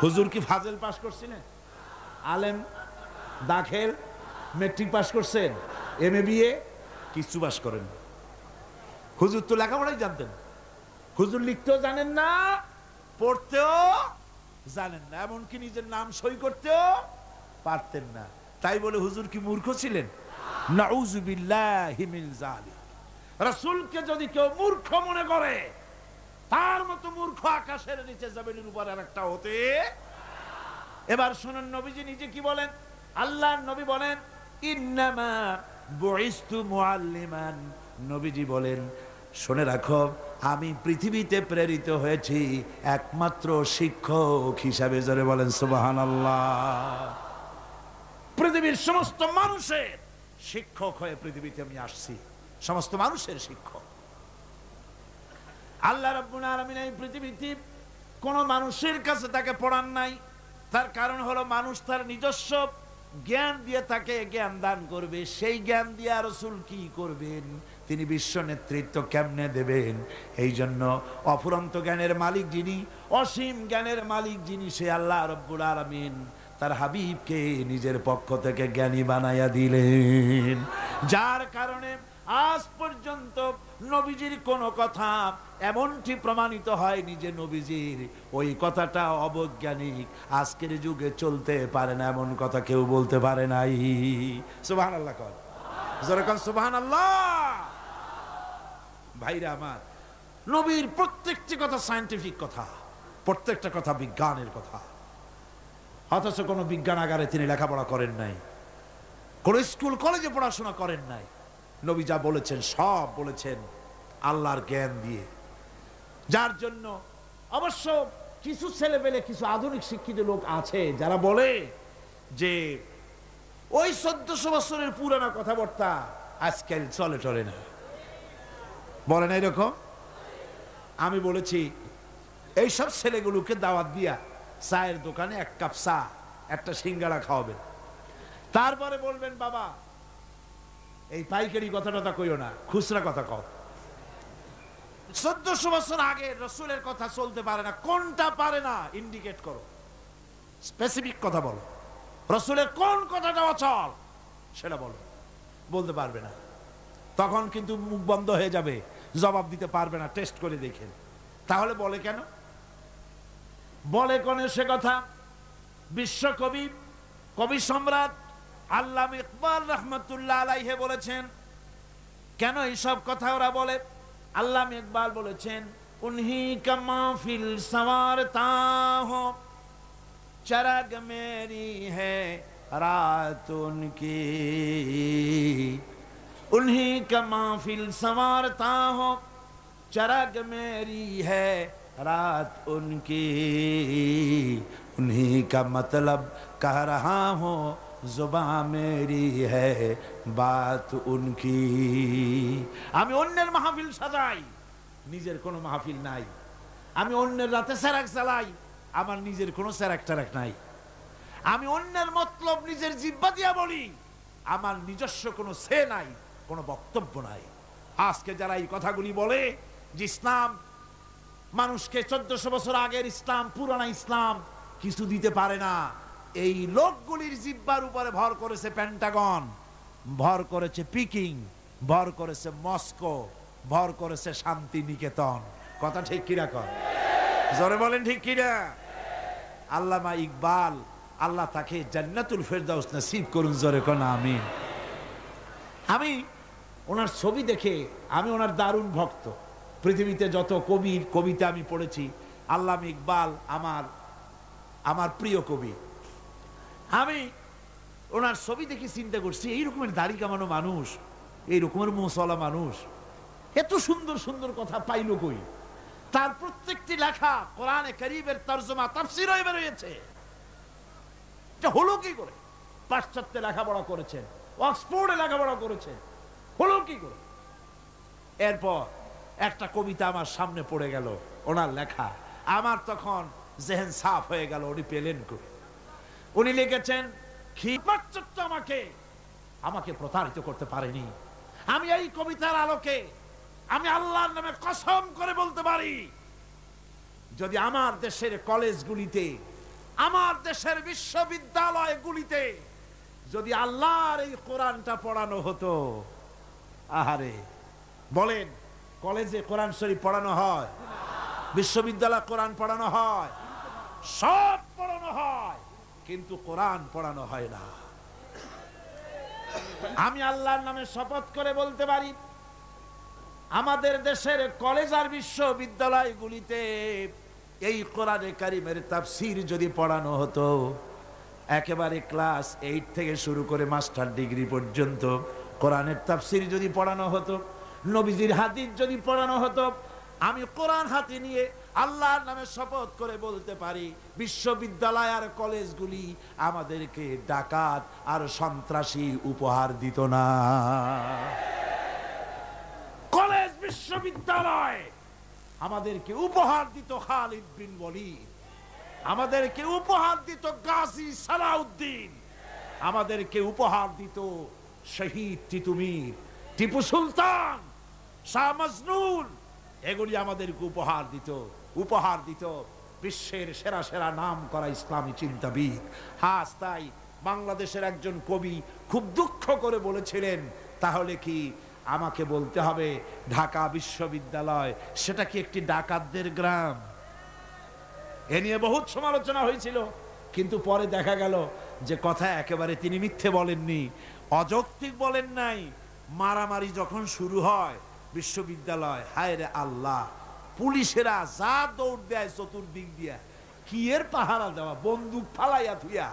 A: হুজুর কি ফাজেল পাস করছিলেন? আলেম, দাখিল, মেট্রিক পাস করছেন? এমএ বিএ কিছু পাস করেন? হুজুর তো লেখাপড়াই জানতেন। হুজুর লিখতেও জানেন না, পড়তেও জানেন না, এমনকি নিজের নাম সই করতেও পারতেন না। তাই বলে হুজুর কি মূর্খ ছিলেন? নাউযুবিল্লাহি মিন যালিক। রাসূলকে যদি কেউ মূর্খ মনে করে, তার মতো মূর্খ আকাশের নিচে জমিনের উপর আরেকটা হতে। এবার শুনুন নবীজি নিজে কি বলেন। আল্লাহর নবী বলেন, ইন্নামা বুইসতু মুআল্লিমান। নবীজি বলেন, শুনে রাখো আমি পৃথিবীতে প্রেরিত হয়েছি একমাত্র শিক্ষক হিসাবে। জোরে বলেন সুবহানাল্লাহ। পৃথিবীর সমস্ত মানুষের শিক্ষক হয়ে পৃথিবীতে আমি আসছি, সমস্ত মানুষের শিক্ষক। আল্লাহ রাব্বুল আলামিন এই পৃথিবীতে কোন মানুষের কাছে তাকে পড়ান নাই। তার কারণ হলো মানুষ তার নিজস্ব জ্ঞান দিয়ে তাকে জ্ঞান দান করবে। সেই জ্ঞান দিয়ে রাসূল কি করবেন? তিনি বিশ্ব নেতৃত্ব কেমনে দেবেন? এই জন্য অফুরন্ত জ্ঞানের মালিক যিনি, অসীম জ্ঞানের মালিক যিনি, সে আল্লাহ রাব্বুল আলামিন তার হাবিবকে নিজের পক্ষ থেকে জ্ঞানী বানাইয়া দিলেন। যার কারণে আজ পর্যন্ত নবীজির কোন কথা এমনটি প্রমাণিত হয়নি যে নবীজির ওই কথাটা অবৈজ্ঞানিক, আজকের যুগে চলতে পারে না এমন কথা কেউ বলতে পারে নাই। সুবহানাল্লাহ কর, জোরে কর সুবহানাল্লাহ। ভাইরা আমার, নবীর প্রত্যেকটি কথা সায়েন্টিফিক কথা, প্রত্যেকটা কথা বিজ্ঞানের কথা। অথচ কোনো বিজ্ঞানাগারে তিনি লেখাপড়া করেন নাই, কোন স্কুল কলেজে পড়াশোনা করেন নাই। নবী যা বলেছেন সব বলেছেন আল্লাহর জ্ঞান দিয়ে। যার জন্য অবশ্য কিছু ছেলেপেলে, কিছু আধুনিক শিক্ষিত লোক আছে যারা বলে যে ওই 1400 বছরের পুরানো কথাবার্তা আজকাল চলে টলে না, বলে না এরকম। আমি বলেছি এইসব ছেলেগুলোকে দাওয়াত দিয়া চায়ের দোকানে এক কাপ চা, একটা সিঙ্গাড়া খাওয়াবেন, তারপরে বলবেন বাবা এই পাইকারি কথাটা কইও না, খুচরা কথা কও। 1400 বছর আগে রসুলের কথা চলতে পারে না, কোনটা পারে না ইন্ডিকেট করো, স্পেসিফিক কথা বলো। রসুলের কোন কথাটা অচল সেটা বলো, বলতে পারবে না। তখন কিন্তু মুখ বন্ধ হয়ে যাবে, জবাব দিতে পারবে না, টেস্ট করে দেখেন। তাহলে বলে কেন? বলে কোন সে কথা? বিশ্বকবি, কবি সম্রাট আল্লামা ইকবাল রহমতুল্লাহ আলাইহি বলেছেন কেন এইসব কথা ওরা বলে। আল্লামা ইকবাল বলেছেন উনহি কা মাহফিল সওয়ারতা হো চরাগ মেরি হ্যায় রাত উনকি, उन्हीं का महफिल संवारता हो चराग मेरी है रात उनकी, उन्हीं का मतलब कह रहा हूँ जुबां मेरी है बात उनकी। আমি অন্যের মাহফিল সাজাই, নিজের কোনো মাহফিল নাই। আমি অন্যের রাতে সেরাক চালাই, আমার নিজের কোনো সেরাক টেরাক নাই। আমি অন্যের মতলব নিজের জিহ্বা দিয়া বলি, আমার নিজস্ব কোনো সে নাই, কোনো বক্তব্য নাই। আজকে যারা এই কথাগুলি বলে যে ইসলাম মানুষকে 1400 বছর আগের ইসলাম, পুরানা ইসলাম কিছু দিতে পারে না, এই লোকগুলির জিহ্বার উপরে ভর করেছে পেন্টাগন, ভর করেছে পিকিং, ভর করেছে মস্কো, ভর করেছে শান্তি নিকেতন। কথা ঠিক কিনা কর, জোরে বলেন ঠিক কিনা? আল্লামা ইকবাল, আল্লাহ তাকে জান্নাতুল ফেরদাউস নসিব করুন, জোরে কোন আমিন। আমি ওনার ছবি দেখে, আমি ওনার দারুণ ভক্ত। পৃথিবীতে যত কবির কবিতা আমি পড়েছি, আল্লামা ইকবাল আমার প্রিয় কবি। আমি ওনার ছবি দেখে চিন্তা করছি এই রকমের দাড়ি কামানো মানুষ, এই রকমের মুসলা মানুষ এত সুন্দর সুন্দর কথা পাইল কই? তার প্রত্যেকটি লেখা কোরআনে কারীমের তরজমা তাফসীর হয়ে বের হয়েছে। এটা হলো কি করে? পাশ্চাত্যে লেখাপড়া করেছেন, অক্সফোর্ডে লেখাপড়া করেছেন, হলো কি করে? এরপর একটা কবিতা আমার সামনে পড়ে গেল, ওনার লেখা। আমার তখন জেহেন সাফ হয়ে গেল, উনি পেলেন কই? উনি লিখেছেন পাশ্চাত্য আমাকে প্রতারিত করতে পারেনি। আমি এই কবিতার আলোকে আমি আল্লাহর নামে কসম করে বলতে পারি, যদি আমার দেশের কলেজগুলিতে, আমার দেশের বিশ্ববিদ্যালয়গুলিতে যদি আল্লাহর এই কোরআনটা পড়ানো হতো, আহারে বলেন, কলেজে কোরআন শরীফ পড়ানো হয়, বিশ্ববিদ্যালয়ে কোরআন পড়ানো হয়, সব পড়ানো হয়, কিন্তু কোরআন পড়ানো হয় না। আমি আল্লাহর নামে শপথ করে বলতে পারি, আমাদের দেশের কলেজ আর বিশ্ববিদ্যালয়গুলিতে এই কোরআনে কারীমের তাফসীর যদি পড়ানো হতো, একেবারে ক্লাস 8 থেকে শুরু করে মাস্টার ডিগ্রি পর্যন্ত কোরআনের তাফসীর যদি পড়ানো হতো, নবীজির হাদিস যদি পড়ানো হতো, আমি কোরআন হাতে নিয়ে আল্লাহর নামে শপথ করে বলতে পারি, বিশ্ববিদ্যালয় আর কলেজগুলি আমাদেরকে ডাকাত আর সন্ত্রাসী উপহার দিত না। কলেজ বিশ্ববিদ্যালয় আমাদেরকে উপহার দিত খালিদ বিন ওয়ালিদ, আমাদেরকে উপহার দিত গাজী সালাউদ্দিন, আমাদেরকে উপহার দিত শহীদ তিতুমির, টিপু সুলতান, শাহ মজনুন, এগুলি আমাদেরকে উপহার দিত বিশ্বের সেরা সেরা নাম করা ইসলামী চিন্তাবিদ। হ্যাঁ, তাই বাংলাদেশের একজন কবি খুব দুঃখ করে বলেছিলেন, তাহলে কি আমাকে বলতে হবে ঢাকা বিশ্ববিদ্যালয় সেটা কি একটি ডাকাতদের গ্রাম? এ নিয়ে বহুত সমালোচনা হয়েছিল, কিন্তু পরে দেখা গেল যে কথা একেবারে তিনি মিথ্যে বলেননি, অযৌক্তিক বলেন নাই। মারামারি যখন শুরু হয় বিশ্ববিদ্যালয়, হায় রে আল্লাহ, পুলিশেরা যা দৌড় দেয় চতুর্দিক দিয়া, কি এর পাহারা দেওয়া, বন্দুক ফালাইয়া থুইয়া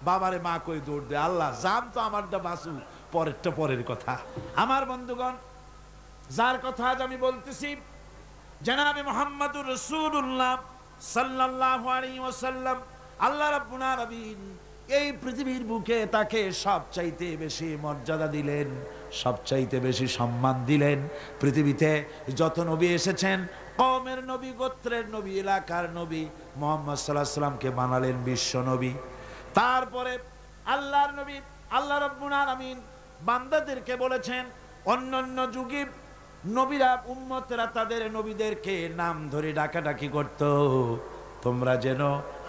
A: বাবারে মা কই দৌড় দেয়। আল্লাহ জান তো আমারটা বাঁচু, পরেরটা পরের কথা। আমার বন্ধুগণ, যার কথা আজ আমি বলতেছি জনাবে মুহাম্মদুর রাসূলুল্লাহ সাল্লাল্লাহু আলাইহি ওয়াসাল্লাম, আল্লাহ রাব্বুল আলামিন এই পৃথিবীর বুকে তাকে সবচাইতে বেশি মর্যাদা দিলেন, সবচাইতে বেশি সম্মান দিলেন। পৃথিবীতে যত নবী এসেছেন, কওমের নবী, গোত্রের নবী, এলাকার নবী, মুহাম্মদ সাল্লাল্লাহু আলাইহি ওয়াসাল্লামকে বানালেন বিশ্ব নবী। তারপরে আল্লাহর নবী আল্লাহ রাব্বুল আলামিন বান্দাদেরকে বলেছেন, অন্যান্য যুগে নবীরা, উম্মতেরা তাদের নবীদেরকে নাম ধরে ডাকাডাকি করত, তোমরা যেন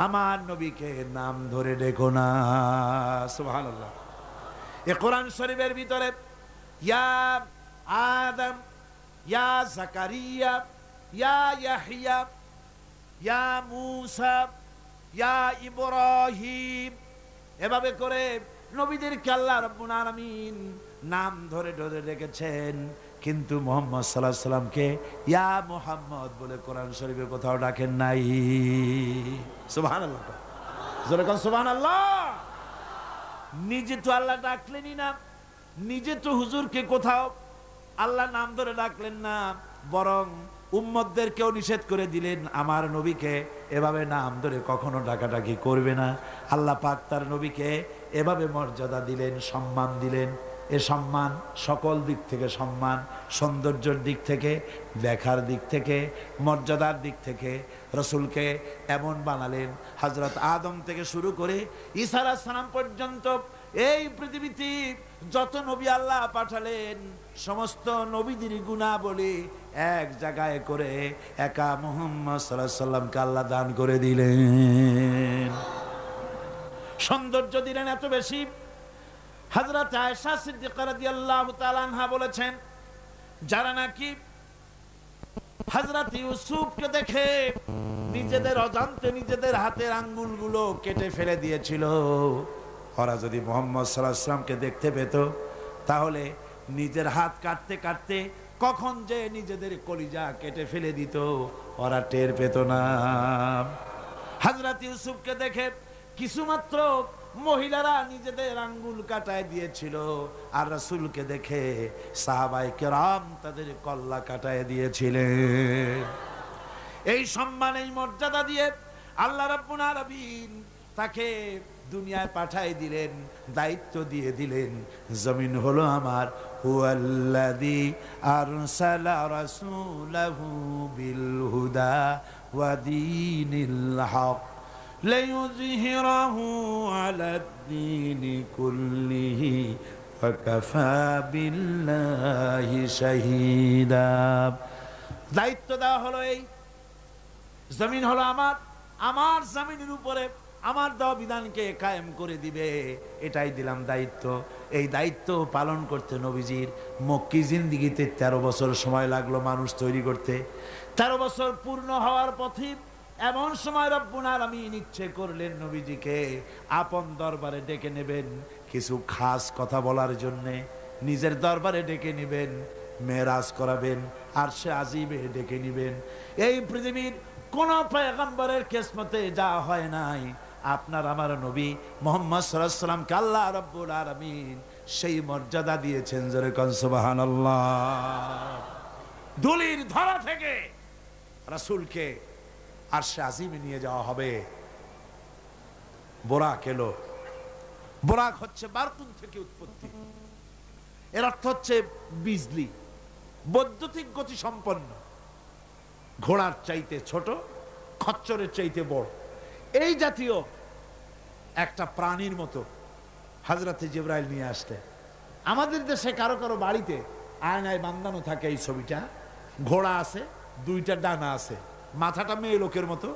A: আমার নবীকে নাম ধরে ডেকো না। সুবহানাল্লাহ। এই কোরআন শরীফের ভিতরে ইয়া আদম, ইয়া জাকারিয়া, ইয়া ইয়াহইয়া, ইয়া মূসা, ইয়া ইব্রাহিম, এভাবে করে নবীদেরকে আল্লাহ রাব্বুল আলামিন নাম ধরে ধরে রেখেছেন, কিন্তু মুহাম্মদ সাল্লাল্লাহু আলাইহি সাল্লামকে ইয়া মুহাম্মদ বলে কোরআন শরীফে কোথাও ডাকেন নাই। সুবহানাল্লাহ, জোরে কোন সুবহানাল্লাহ। নিজে তো আল্লাহ ডাকলেনই না, নিজে তো হুজুরকে কোথাও আল্লাহ নাম ধরে ডাকলেন না, বরং উম্মতদেরকেও নিষেধ করে দিলেন আমার নবীকে এভাবে নাম ধরে কখনো ডাকাডাকি করবে না। আল্লাহ পাক তার নবীকে এভাবে মর্যাদা দিলেন, সম্মান দিলেন। এ সম্মান সকল দিক থেকে সম্মান, সৌন্দর্যের দিক থেকে, দেখার দিক থেকে, মর্যাদার দিক থেকে রসুলকে এমন বানালেন, হযরত আদম থেকে শুরু করে ঈসা আলাইহিস সালাম পর্যন্ত এই পৃথিবীতে যত নবী আল্লাহ পাঠালেন, সমস্ত নবীদের গুণাবলী এক জায়গায় করে একা মুহাম্মদ সাল্লাল্লাহু আলাইহি সাল্লামকে আল্লাহ দান করে দিলেন। সৌন্দর্য দিলেন এত বেশি, হযরত আয়েশা সিদ্দিকা রাদিয়াল্লাহু তাআলা আনহা বলেছেন, যারা নাকি হযরত ইউসুফকে দেখে নিজেদের অজান্তে নিজেদের হাতের আঙ্গুলগুলো কেটে ফেলে দিয়েছিল, ওরা যদি মুহাম্মদ সাল্লাল্লাহু আলাইহি ওয়াসাল্লামকে দেখতে পেত, তাহলে নিজের হাত কাটতে কাটতে কখন যে নিজেদের কলিজা কেটে ফেলে দিত ওরা টের পেত না। হযরত ইউসুফকে দেখে কিছুমাত্র মহিলারা নিজেদের আঙ্গুল কাটায় দিয়েছিল, আর রাসূলকে দেখে সাহাবায়ে কেরাম তাদের কল্লা কাটায় দিয়েছিলেন। এই সম্মান, এই মর্যাদা দিয়ে আল্লাহ রাব্বুল আলামিন তাকে দুনিয়ায় পাঠাই দিলেন, দায়িত্ব দিয়ে দিলেন, জমিন হলো আমার। হুয়াল্লাযী আরসালা রাসূলাহু বিল হুদা ওয়া দীনিল হক লিইয়ুযহিরাহু আলাদ-দীনি কুল্লিহি ওয়া কাফা বিল্লাহি শাহীদা। দায়িত্ব দেওয়া হলো, এই জমিন হলো আমার, আমার জমিনের উপরে আমার দেওয়া বিধানকে কায়েম করে দিবে, এটাই দিলাম দায়িত্ব। এই দায়িত্ব পালন করতে নবীজির মক্কি জিন্দেগিতে 13 বছর সময় লাগলো মানুষ তৈরি করতে। 13 বছর পূর্ণ হওয়ার পথে এমন সময় রব্বুল আলামিন ইচ্ছে করলেন নবীজিকে আপন দরবারে ডেকে নেবেন, কিছু খাস কথা বলার জন্যে নিজের দরবারে ডেকে নেবেন, মেরাজ করাবেন, আরশে আজিমে ডেকে নেবেন। এই পৃথিবীর কোন পয়গম্বরের কিসমতে যা হয় নাই, আপনার আমার নবী মুহাম্মদ সাল্লাল্লাহু আলাইহি ওয়াসাল্লামকে আল্লাহ রাব্বুল আলামিন সেই মর্যাদা দিয়েছেন। জোরে কোন সুবহানাল্লাহ। ধুলির ধরা থেকে রাসূলকে আরশে আজিমে নিয়ে যাওয়া হবে। বোরাক এলো, বোরাক হচ্ছে বারকুন থেকে উৎপত্তি, এর অর্থ হচ্ছে বিজলি, বৈদ্যুতিক গতি সম্পন্ন, ঘোড়ার চাইতে ছোট, খচ্চরের চাইতে বড়, এই জাতীয় একটা প্রাণীর মতো হযরত জিবরাইল নিয়ে আসলেন। আমাদের দেশে কারো কারো বাড়িতে আয়নায় বাঁধানো থাকে এই ছবিটা, ঘোড়া আছে, 2টা ডানা আছে, মাথাটা মেয়ে লোকের মতো,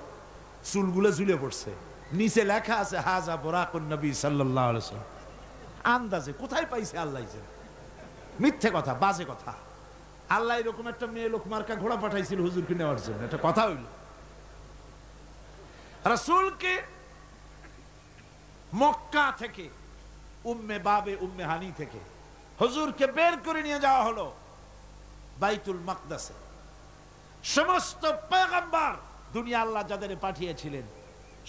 A: চুলগুলো ঝুলে পড়ছে, নিচে লেখা আছে হাজা বোরাকুন নবী সাল্লাল্লাহু আলাইহি ওয়াসাল্লাম। আন্দাজে কোথায় পাইছে আল্লাহ জানে, মিথ্যে কথা, বাজে কথা। আল্লাহ এরকম একটা মেয়ে লোক মার্কা ঘোড়া পাঠাইছিল হুজুরকে নেওয়ার জন্য, একটা কথা হইল। রাসূলকে মক্কা থেকে উম্মে বাবে উম্মে হানি থেকে হুজুরকে বের করে নিয়ে যাওয়া হলো বাইতুল মাকদাসে। সমস্ত পয়গম্বর দুনিয়া আল্লাহ যাদের পাঠিয়েছিলেন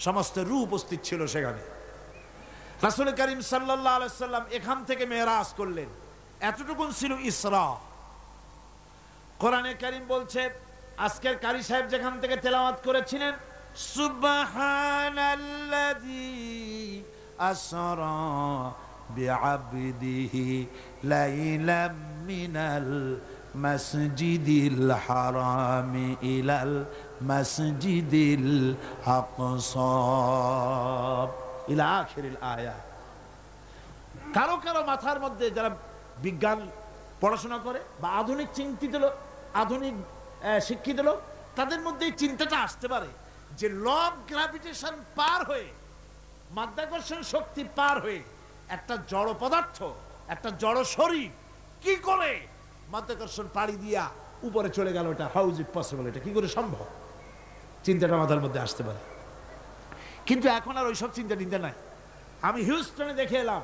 A: সমস্ত রূহ উপস্থিত ছিল সেখানে। রাসূল করিম সাল্লাল্লাহু আলাইহি সাল্লাম এখান থেকে মেরাজ করলেন, এতটুকুন ছিল ইসরা। কোরআনে কারীম বলছে, আজকের কারি সাহেব যেখান থেকে তেলাওয়াত করেছিলেন, সুবহানাল্লাযী আসরা বিআবদিহি লাইলাম মিনাল মাসজিদিল হারামি ইলাল মাসজিদিল আকসা ইলা আখিরিল আয়াত। কারো কারো মাথার মধ্যে যারা বিজ্ঞান পড়াশোনা করে বা আধুনিক চিন্তিত লোক, আধুনিক শিক্ষিত লোক, তাদের মধ্যে এই চিন্তাটা আসতে পারে যে ল অফ গ্র্যাভিটেশন পার হয়ে, মাধ্যাকর্ষণ শক্তি পার হয়ে একটা জড় পদার্থ, একটা জড় শরীর কি করে মাধ্যাকর্ষণ পাড়ি দিয়া উপরে চলে গেল, এটা হাউ ইজ ইট পসিবল, এটা কি করে সম্ভব? চিন্তাটা মাথার মধ্যে আসতে পারে। কিন্তু এখন আর ওইসব চিন্তা নাই। আমি হিউস্টনে দেখে এলাম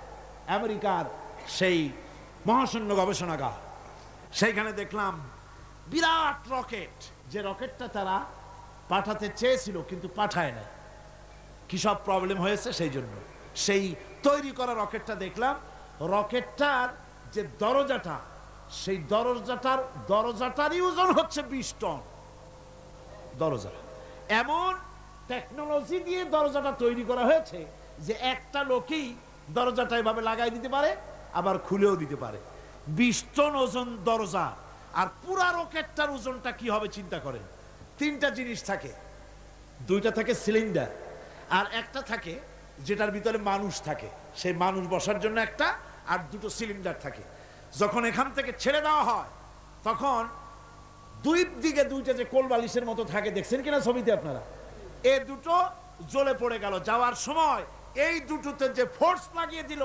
A: আমেরিকার সেই মহাশূন্য গবেষণাগার, সেইখানে দেখলাম বিরাট রকেট, যে রকেটটা তারা পাঠাতে চেয়েছিল কিন্তু পাঠায় না, কি সব প্রবলেম হয়েছে সেই জন্য। সেই তৈরি করা রকেটটা দেখলাম, রকেটটার যে দরজাটা, সেই দরজাটারই ওজন হচ্ছে 20 টন দরজা। এমন টেকনোলজি দিয়ে দরজাটা তৈরি করা হয়েছে যে একটা লোকই দরজাটা এভাবে লাগাই দিতে পারে, আবার খুলেও দিতে পারে। 20 টন ওজন দরজা। আর পুরা রকেটটার ওজনটা কি হবে চিন্তা করেন। 3টা জিনিস থাকে, 2টা থাকে সিলিন্ডার, আর একটা থাকে যেটার ভিতরে মানুষ থাকে, সেই মানুষ বসার জন্য একটা, আর 2টো সিলিন্ডার থাকে। যখন এখান থেকে ছেড়ে দেওয়া হয় তখন দুই দিকে 2টা যে কোল বালিশের মতো থাকে, দেখছেন কিনা ছবিতে আপনারা, এই 2টো জ্বলে পড়ে গেল। যাওয়ার সময় এই 2টোতে যে ফোর্স লাগিয়ে দিল,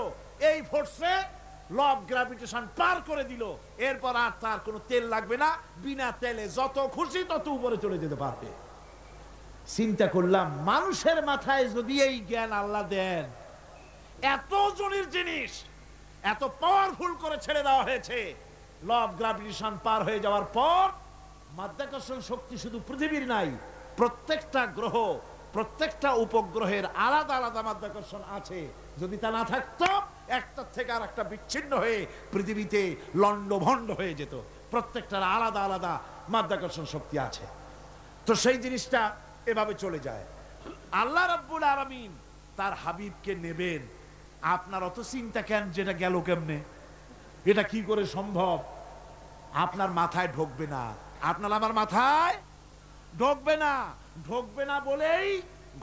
A: এই ফোর্সে ল অফ গ্র্যাভিটেশন পার করে দিল। এরপর আর তার কোনো তেল লাগবে না, বিনা তেলে যত খুশি তত উপরে চলে যেতে পারবে। চিন্তা করলাম, মানুষের মাথায় যদি এই জ্ঞান আল্লাহ দেন, এত ওজনের জিনিস এত পাওয়ারফুল করে ছেড়ে দেওয়া হয়েছে, ল অফ গ্র্যাভিটেশন পার হয়ে যাওয়ার পর মাধ্যাকর্ষণ শক্তি শুধু পৃথিবীর নাই, প্রত্যেকটা গ্রহ, প্রত্যেকটা উপগ্রহের আলাদা আলাদা মাধ্যাকর্ষণ আছে। যদি তা না থাকতো, একটার থেকে আর একটা বিচ্ছিন্ন হয়ে পৃথিবীতে লন্ডভন্ড হয়ে যেত। প্রত্যেকটার আলাদা আলাদা মাধ্যাকর্ষণ শক্তি আছে। তো সেই জিনিসটা এভাবে চলে যায়। আল্লাহ রাব্বুল আলামিন তার হাবিবকে নেবেন, আপনার অত চিন্তা কেন যেটা গেল কেমনে, এটা কি করে সম্ভব? আপনার মাথায় ঢোকবে না, আপনার আমার মাথায় ঢোকবে না। ঢোকবে না বলেই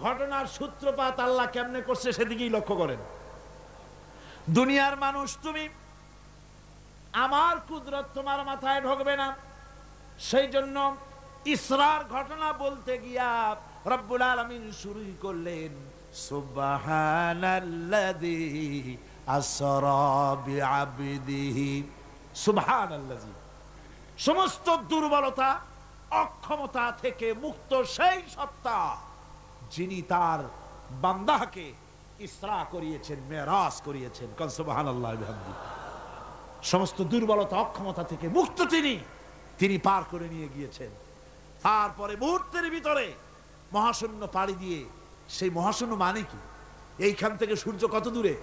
A: ঘটনার সূত্রপাত আল্লাহ কেমনে করছে সেদিকেই লক্ষ্য করেন। দুনিয়ার মানুষ, তুমি আমার কুদরত তোমার মাথায় ঢোকবে না। সেই জন্য ইসরার ঘটনা বলতে গিয়া রব্বুল আলামিন শুরুই করলেন সুবহানাল্লাযী আসরা বিআবদিহি। সুবহানাল্লাযী, সমস্ত দুর্বলতা অক্ষমতা থেকে মুক্ত সেই সত্তা যিনি তার বান্দাকে ইসরা করিয়েছেন, মেরাজ করিয়েছেন। কাল সুবহানাল্লাহ বিহামদিহি। সমস্ত দুর্বলতা অক্ষমতা থেকে মুক্ত তিনি পার করে নিয়ে গিয়েছেন। তারপরে মুহূর্তের ভিতরে মহাশূন্য পাড়ি দিয়ে, সেই মহাশূন্য মানে কি? এইখান থেকে সূর্য কত দূরে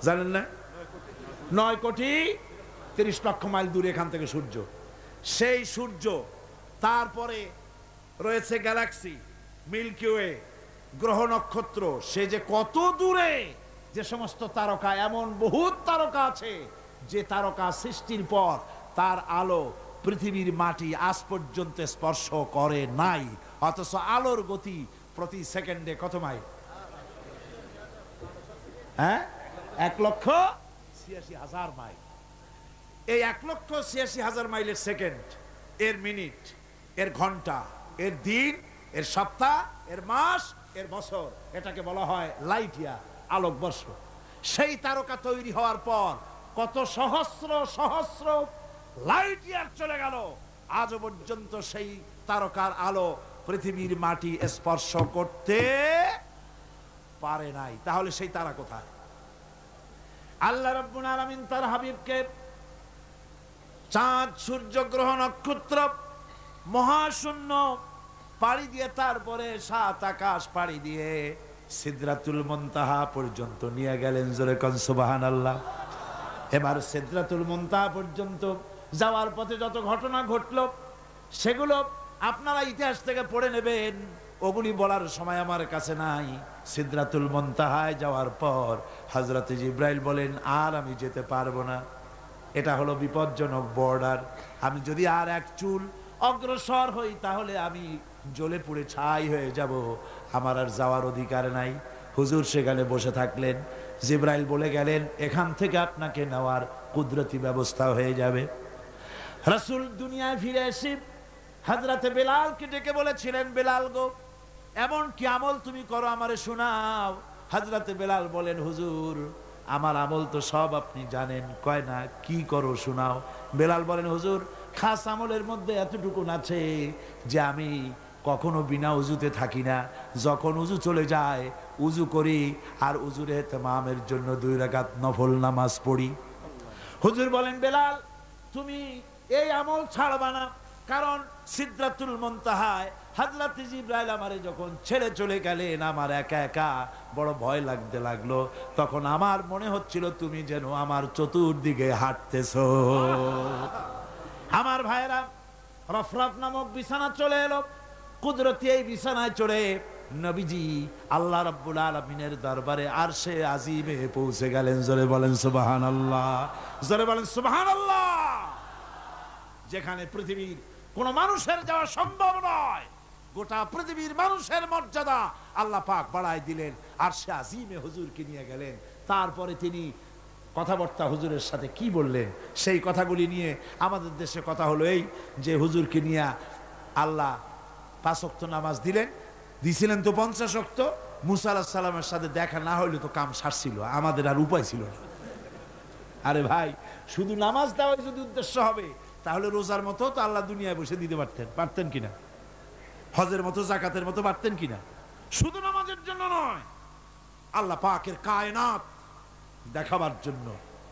A: জানেন না? 9,30,00,000 মাইল দূরে এখান থেকে সূর্য। সেই সূর্য, তারপরে রয়েছে গ্যালাক্সি, মিল্কি ওয়ে, গ্রহ নক্ষত্র, সে যে কত দূরে, যে সমস্ত তারকা, এমন বহুত তারকা আছে যে তারকা সৃষ্টির পর তার আলো পৃথিবীর মাটি আজ পর্যন্ত স্পর্শ করে নাই, অথচ আলোর গতি প্রতি সেকেন্ডে কত মাইল? 1,86,000 মাইল। এই 1,86,000 মাইলের সেকেন্ড, এর মিনিট, এর ঘন্টা, এর দিন, এর সপ্তাহ, এর মাস, এর বছর, এটাকে বলা হয় লাইট ইয়ার, আলোকবর্ষ। সেই তারকা তৈরি হওয়ার পর কত সহস্র সহস্র লাইট ইয়ার চলে গেল, আজ পর্যন্ত সেই তারকার আলো পৃথিবীর মাটি স্পর্শ করতে পারে নাই। তাহলে সেই তারা কোথায়? আল্লাহ রাব্বুল আলামিন তার হাবিবকে চাঁদ, সূর্য, গ্রহ, নক্ষত্র, মহাশূন্য পাড়ি দিয়ে, তারপরে সাত আকাশ পাড়ি দিয়ে সিদরাতুল মুনতাহা পর্যন্ত নিয়ে গেলেন। জোরে কোন সুবহানাল্লাহ। এবার সিদরাতুল মুনতাহা পর্যন্ত যাওয়ার পথে যত ঘটনা ঘটলো সেগুলো আপনারা ইতিহাস থেকে পড়ে নেবেন, ওগুলি বলার সময় আমার কাছে নাই। সিদরাতুল মুনতাহায় যাওয়ার পর হযরত জিবরাইল বলেন, আর আমি যেতে পারবো না, এটা হলো বিপজ্জনক বর্ডার, আমি যদি আর এক চুল অগ্রসর হই তাহলে আমি জ্বলে পুড়ে ছাই হয়ে যাব, আমার আর যাওয়ার অধিকার নাই। হুজুর সেখানে বসে থাকলেন। জিবরাইল বলে গেলেন, এখান থেকে আপনাকে নেওয়ার কুদরতি ব্যবস্থা হয়ে যাবে। রাসূল দুনিয়ায় ফিরে এসে হযরত বেলালকে ডেকে বলেছিলেন, বেলাল গো, এমন কি আমল তুমি করো আমারে শোনাও। হযরত বেলাল বলেন, হুজুর আমার আমল তো সব আপনি জানেন। কয় না, কি করো শোনাও। বেলাল বলেন, হুজুর খাস আমলের মধ্যে এতটুকু আছে যে আমি কখনো বিনা উজুতে থাকি না, যখন উজু চলে যায় উজু করি, আর উজুর ইহতিমামের জন্য 2 রাকাত নফল নামাজ পড়ি। হুজুর বলেন, বেলাল তুমি এই আমল ছাড়বা না, কারণ সিদরাতুল মুনতাহায় হযরত জিবরাইল আমারে যখন ছেড়ে চলে গেলেন, আমার একা একা বড় ভয় লাগতে লাগলো। তখন আমার মনে হচ্ছিল তুমি যেন আমার চতুর্দিকে হাঁটতেছো। আমার ভাইরা, রফরাফ নামক বিছানা চলে এলো। কুদরতি এই বিছানায় চড়ে নবীজি আল্লাহ রাব্বুল আলামিনের দরবারে আরশে আজিমে পৌঁছে গেলেন। জোরে বলেন সুবহানাল্লাহ, জোরে বলেন সুবহানাল্লাহ। যেখানে পৃথিবীর কোন মানুষের যাওয়া সম্ভব নয়, গোটা পৃথিবীর মানুষের মর্যাদা আল্লাহ পাক বাড়ায় দিলেন, আরশে আজিমে হুজুরকে নিয়ে গেলেন। তারপরে তিনি কথাবার্তা হুজুরের সাথে কি বললেন সেই কথাগুলি নিয়ে আমাদের দেশে কথা হলো এই যে হুজুরকে নিয়ে আল্লাহ 5 ওয়াক্ত নামাজ দিছিলেন তো 50 ওয়াক্ত। মুসা আলাইহিস সালামের সাথে দেখা না হইলে তো কাম সারছিল, আমাদের আর উপায় ছিল না। আরে ভাই, শুধু নামাজ দেওয়াই যদি উদ্দেশ্য হবে তাহলে রোজার মতো তো আল্লাহ দুনিয়ায় বসে দিতে পারতেন কিনা, হজের মতো জাকাতের মতো পারতেন কিনা। শুধু নামাজের জন্য নয়, আল্লাহ পাকের কায়নাত দেখাবার জন্য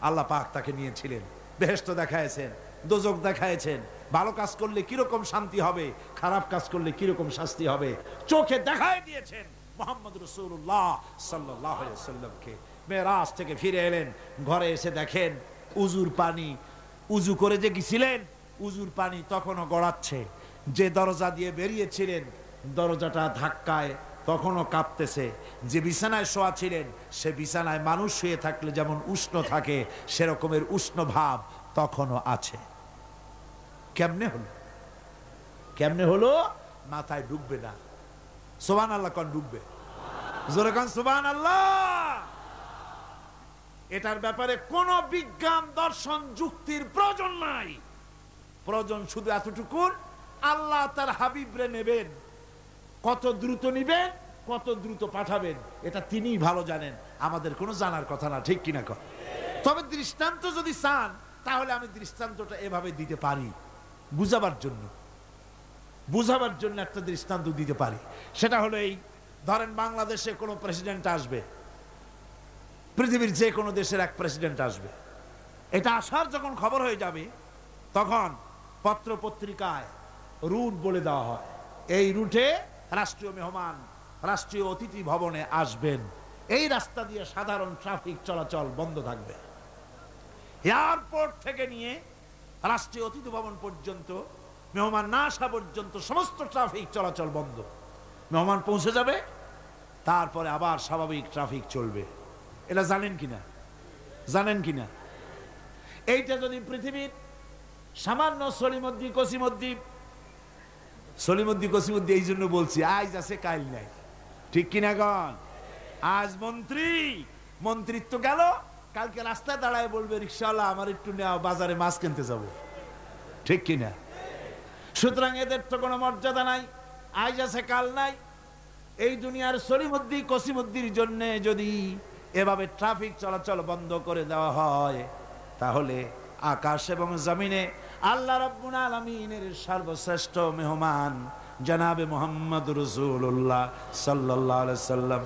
A: আল্লাহ পাক তাকে নিয়েছিলেন। বেহেশত দেখাইছেন, দোজখ দেখাইছেন, ভালো কাজ করলে কিরকম শান্তি হবে, খারাপ কাজ করলে কিরকম শাস্তি হবে চোখে দেখাই দিয়েছেন। মুহাম্মদ রাসূলুল্লাহ সাল্লাল্লাহু আলাইহি ওয়াসাল্লামকে মেরাজ থেকে ফিরে এলেন, ঘরে এসে দেখেন উজুর পানি, উজু করে যে গেছিলেন উজুর পানি তখনও গড়াচ্ছে। যে দরজা দিয়ে বেরিয়েছিলেন দরজাটা ধাক্কায় তখনও কাঁপতেছে। যে বিছানায় শোয়া ছিলেন সে বিছানায় মানুষ শুয়ে থাকলে যেমন উষ্ণ থাকে সেরকমের উষ্ণ ভাব তখনও আছে। কেমনে হলো মাথায় ঢুকবে না। সুবহানাল্লাহ কোন ঢুকবে, জোরে কোন সুবহানাল্লাহ। এটার ব্যাপারে কোন বিজ্ঞান দর্শন যুক্তির প্রয়োজন নাই, প্রয়োজন শুধু এতটুকু, আল্লাহ তার হাবিবরে নেবেন, কত দ্রুত নিবেন, কত দ্রুত পাঠাবেন এটা তিনিই ভালো জানেন, আমাদের কোনো জানার কথা না, ঠিক কিনা কর। তবে দৃষ্টান্ত যদি চান তাহলে আমি দৃষ্টান্তটা এভাবে দিতে পারি, বুঝাবার জন্য একটা দৃষ্টান্ত দিতে পারি। সেটা হলো এই, ধরেন বাংলাদেশে কোনো প্রেসিডেন্ট আসবে, পৃথিবীর যে কোনো দেশের এক প্রেসিডেন্ট আসবে, এটা আসার যখন খবর হয়ে যাবে তখন পত্র পত্রিকায় রুট বলে দেওয়া হয়, এই রুটে রাষ্ট্রীয় মেহমান রাষ্ট্রীয় অতিথি ভবনে আসবেন, এই রাস্তা দিয়ে সাধারণ ট্রাফিক চলাচল বন্ধ থাকবে। এয়ারপোর্ট থেকে নিয়ে রাষ্ট্রীয় অতিথি ভবন পর্যন্ত মেহমান না আসা পর্যন্ত সমস্ত ট্রাফিক চলাচল বন্ধ। মেহমান পৌঁছে যাবে, তারপরে আবার স্বাভাবিক ট্রাফিক চলবে। এটা জানেন কিনা? এইটা যদি পৃথিবীর সামান্য সলিমদ্দি কসিমদ্দি এই জন্য বলছি, আজ আছে কাল নাই, ঠিক কিনা গণ। আজ মন্ত্রিত্ব গেল, কালকে রাস্তায় দাঁড়ায় বলবে রিকশাওয়ালা আমার একটু নেওয়া, বাজারে মাছ কিনতে যাব, ঠিক কিনা। সুতরাং এদের তো কোনো মর্যাদা নাই, আজ আছে কাল নাই। এই দুনিয়ার সলিমদ্দি কসিমদ্দির জন্য যদি এভাবে ট্রাফিক চলাচল বন্ধ করে দেওয়া হয় তাহলে আকাশ এবং জমিনে আল্লাহ রাব্বুল আলামিনের সর্বশ্রেষ্ঠ মেহমান জনাবে মুহাম্মদ রাসূলুল্লাহ সাল্লাল্লাহু আলাইহি সাল্লাম,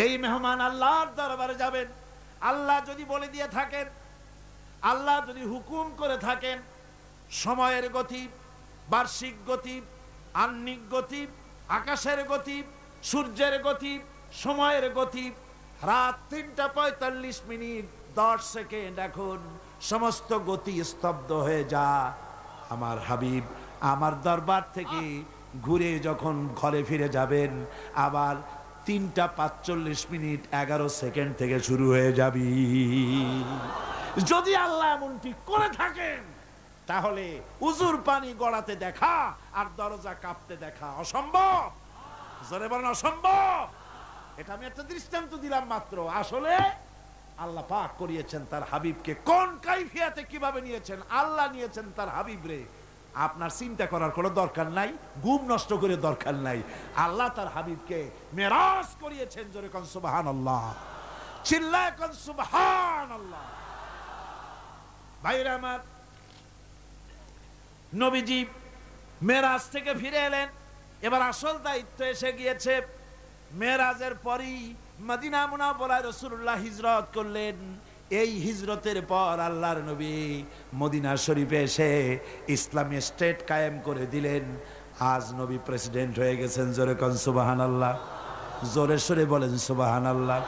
A: এই মেহমান আল্লাহর দরবারে যাবেন। আল্লাহ যদি বলে দিয়ে থাকেন, আল্লাহ যদি হুকুম করে থাকেন, সময়ের গতি, বার্ষিক গতি, আহ্নিক গতি, আকাশের গতি, সূর্যের গতি, সময়ের গতি, রাত ৩:৪৫ 10 সেকেন্ড, এখন সমস্ত গতি স্তব্ধ হয়ে যা। আমার হাবিব আমার দরবার থেকে ঘুরে যখন ঘরে ফিরে যাবেন, আবার ৩:৪৫ 11 সেকেন্ড থেকে শুরু হয়ে যাবি। যদি আল্লাহ এমনটি করে থাকেন, তাহলে উজুর পানি গড়াতে দেখা আর দরজা কাঁপতে দেখা অসম্ভব। জোরে বলেন অসম্ভব। এটা আমি একটা দৃষ্টান্ত দিলাম মাত্র। আসলে আল্লাহ পাক করিয়েছেন তার হাবিবকে। কোন কাইফিয়াতে কিভাবে নিয়েছেন? আল্লাহ নিয়েছেন তার হাবিবরে। আপনার চিন্তা করার কোনো দরকার নাই, ঘুম নষ্ট করে দরকার নাই। আল্লাহ তার হাবিবকে মেরাজ করিয়েছেন। জোরে কোন সুবহানাল্লাহ, চিল্লায় কোন সুবহানাল্লাহ। ভাইরা আমার, নবীজি মেরাজ থেকে ফিরে এলেন, এবার আসল দায়িত্ব এসে গিয়েছে। মেরাজের পরই মদিনা মুনাওয়ারায় রাসূলুল্লাহ হিজরত করলেন। এই হিজরতের পর আল্লাহর নবী মদিনা শরীফে এসে ইসলামী স্টেট কায়েম করে দিলেন। আজ নবী প্রেসিডেন্ট হয়ে গেছেন। জোরে কোন সুবহানাল্লাহ, জোরে সরে বলেন সুবহানাল্লাহ।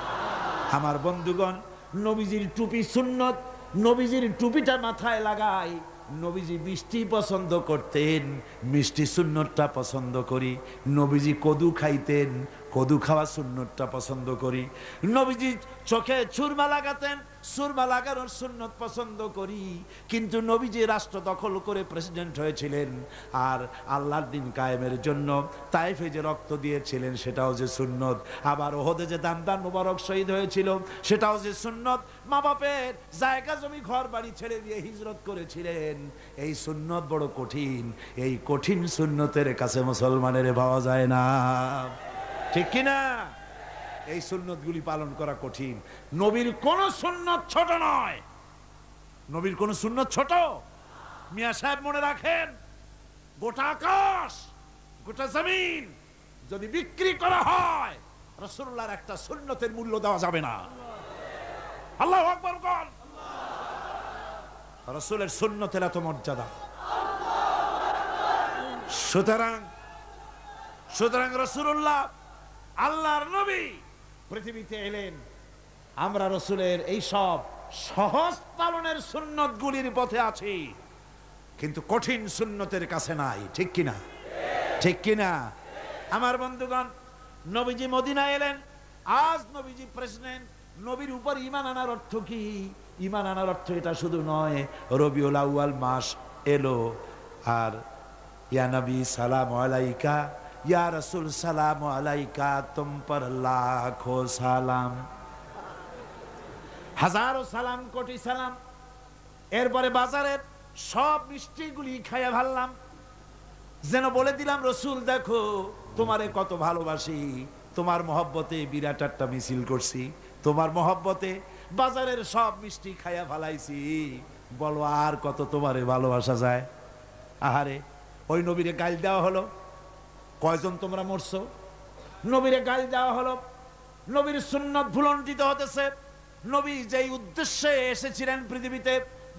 A: আমার বন্ধুগণ, নবীজির টুপি সুন্নত। নবীজির টুপিটা মাথায় লাগাই। নবীজি মিষ্টি পছন্দ করতেন, মিষ্টি সুন্নতটা পছন্দ করি। নবীজি কদু খাইতেন, কদু খাওয়া সুন্নতটা পছন্দ করি। নবীজি চোখে সুরমা লাগাতেন, সুরমা লাগানোর সুন্নত পছন্দ করি। কিন্তু নবীজি রাষ্ট্র দখল করে প্রেসিডেন্ট হয়েছিলেন, আর আল্লাহর দিন কায়েমের জন্য তায়েফে যে রক্ত দিয়েছিলেন সেটাও যে সুন্নত। আবার ওহদে যে দামদার মুবারক শহীদ হয়েছিল সেটাও যে সুন্নত। মা বাপের জায়গা জমি ঘর বাড়ি ছেড়ে দিয়ে হিজরত করেছিলেন। এই সুন্নত বড় কঠিন। এই কঠিন সুন্নতের কাছে মুসলমানের পাওয়া যায় না, ঠিক কিনা? এই সুন্নতগুলি পালন করা কঠিন। নবীর কোন সুন্নত ছোট নয়। নবীর কোন সুন্নত ছোট? মিয়া সাহেব মনে রাখেন, গোটা আকাশ, গোটা জমিন যদি বিক্রি করা হয়, রাসূলুল্লাহর একটা সুন্নতের মূল্য দেওয়া যাবে না। আল্লাহু আকবার বল। রাসূলের সুন্নতের এত মর্যাদা। সুতরাং রাসূলুল্লাহ আল্লাহর নবী পৃথিবীতে এলেন। আমরা রাসূলের এই সব সহজ পালনের সুন্নতগুলির পথে আছি, কিন্তু কঠিন সুন্নতের কাছে নাই, ঠিক কিনা? ঠিক কিনা? আমার বন্ধুগণ, নবীজি মদিনা এলেন। আজ নবীজি প্রেসিডেন্ট। নবীর উপর ঈমান আনার অর্থ কি? ঈমান আনার অর্থ এটা শুধু নয় রবিউল আউয়াল মাস এলো আর ইয়া নবী সালাম আলাইকা, ইয়া রাসূল সালাম আলাইকা, তুম পর লাখো সালাম, হাজারো সালাম, কোটি সালাম। এরপরে বাজারের সব মিষ্টিগুলি খাইয়া ভাললাম, যেন বলে দিলাম রসুল দেখো তোমারে কত ভালোবাসি। তোমার মহব্বতে বিরাট একটা মিছিল করছি, তোমার মহব্বতে বাজারের সব মিষ্টি খাইয়া ভালাইছি। বলো আর কত তোমারে ভালোবাসা যায়? আহারে, ওই নবীরে গাল দেওয়া হলো। কয়জন তোমরা মরছো? নবীরে গাল দেওয়া হলো। নবীর সুন্নত ভুলণ্ঠিত হতেছে। নবী যেই উদ্দেশ্যে এসেছিলেন পৃথিবীতে,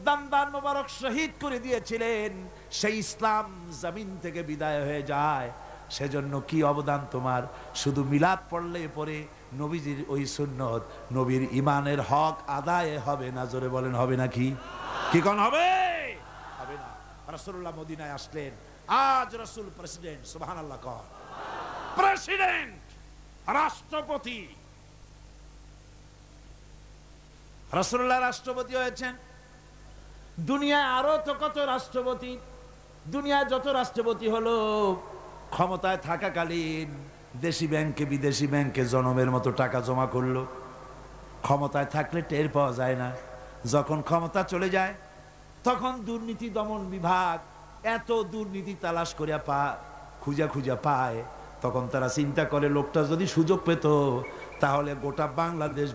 A: দামদার মোবারক শহীদ করে দিয়েছিলেন, সেই ইসলাম জমিন থেকে বিদায় হয়ে যায়। সেজন্য কি অবদান তোমার? শুধু মিলাদ পড়লে পরে নবীজির ওই সুন্নত, নবীর ইমানের হক আদায় হবে না। জোরে বলেন হবে নাকি? কি কোন হবে? হবে না। রাসূলুল্লাহ মদিনায় আসলেন। আজ রাসূল প্রেসিডেন্ট। সুবহানাল্লাহ কর। প্রেসিডেন্ট, রাষ্ট্রপতি। রাসূলুল্লাহ রাষ্ট্রপতি হয়েছেন। দুনিয়ায় আরো তো কত রাষ্ট্রপতি। দুনিয়ায় যত রাষ্ট্রপতি হলো, ক্ষমতায় থাকাকালীন দেশি ব্যাংকে বিদেশি ব্যাংকে জনমের মতো টাকা জমা করলো। ক্ষমতায় থাকলে টের পাওয়া যায় না। যখন ক্ষমতা চলে যায়, তখন দুর্নীতি দমন বিভাগ এত দুর্নীতি তালাশ করিয়া খুঁজা পায়, তখন তারা চিন্তা করে লোকটা যদি সুযোগ পেত তাহলে গোটা বাংলাদেশ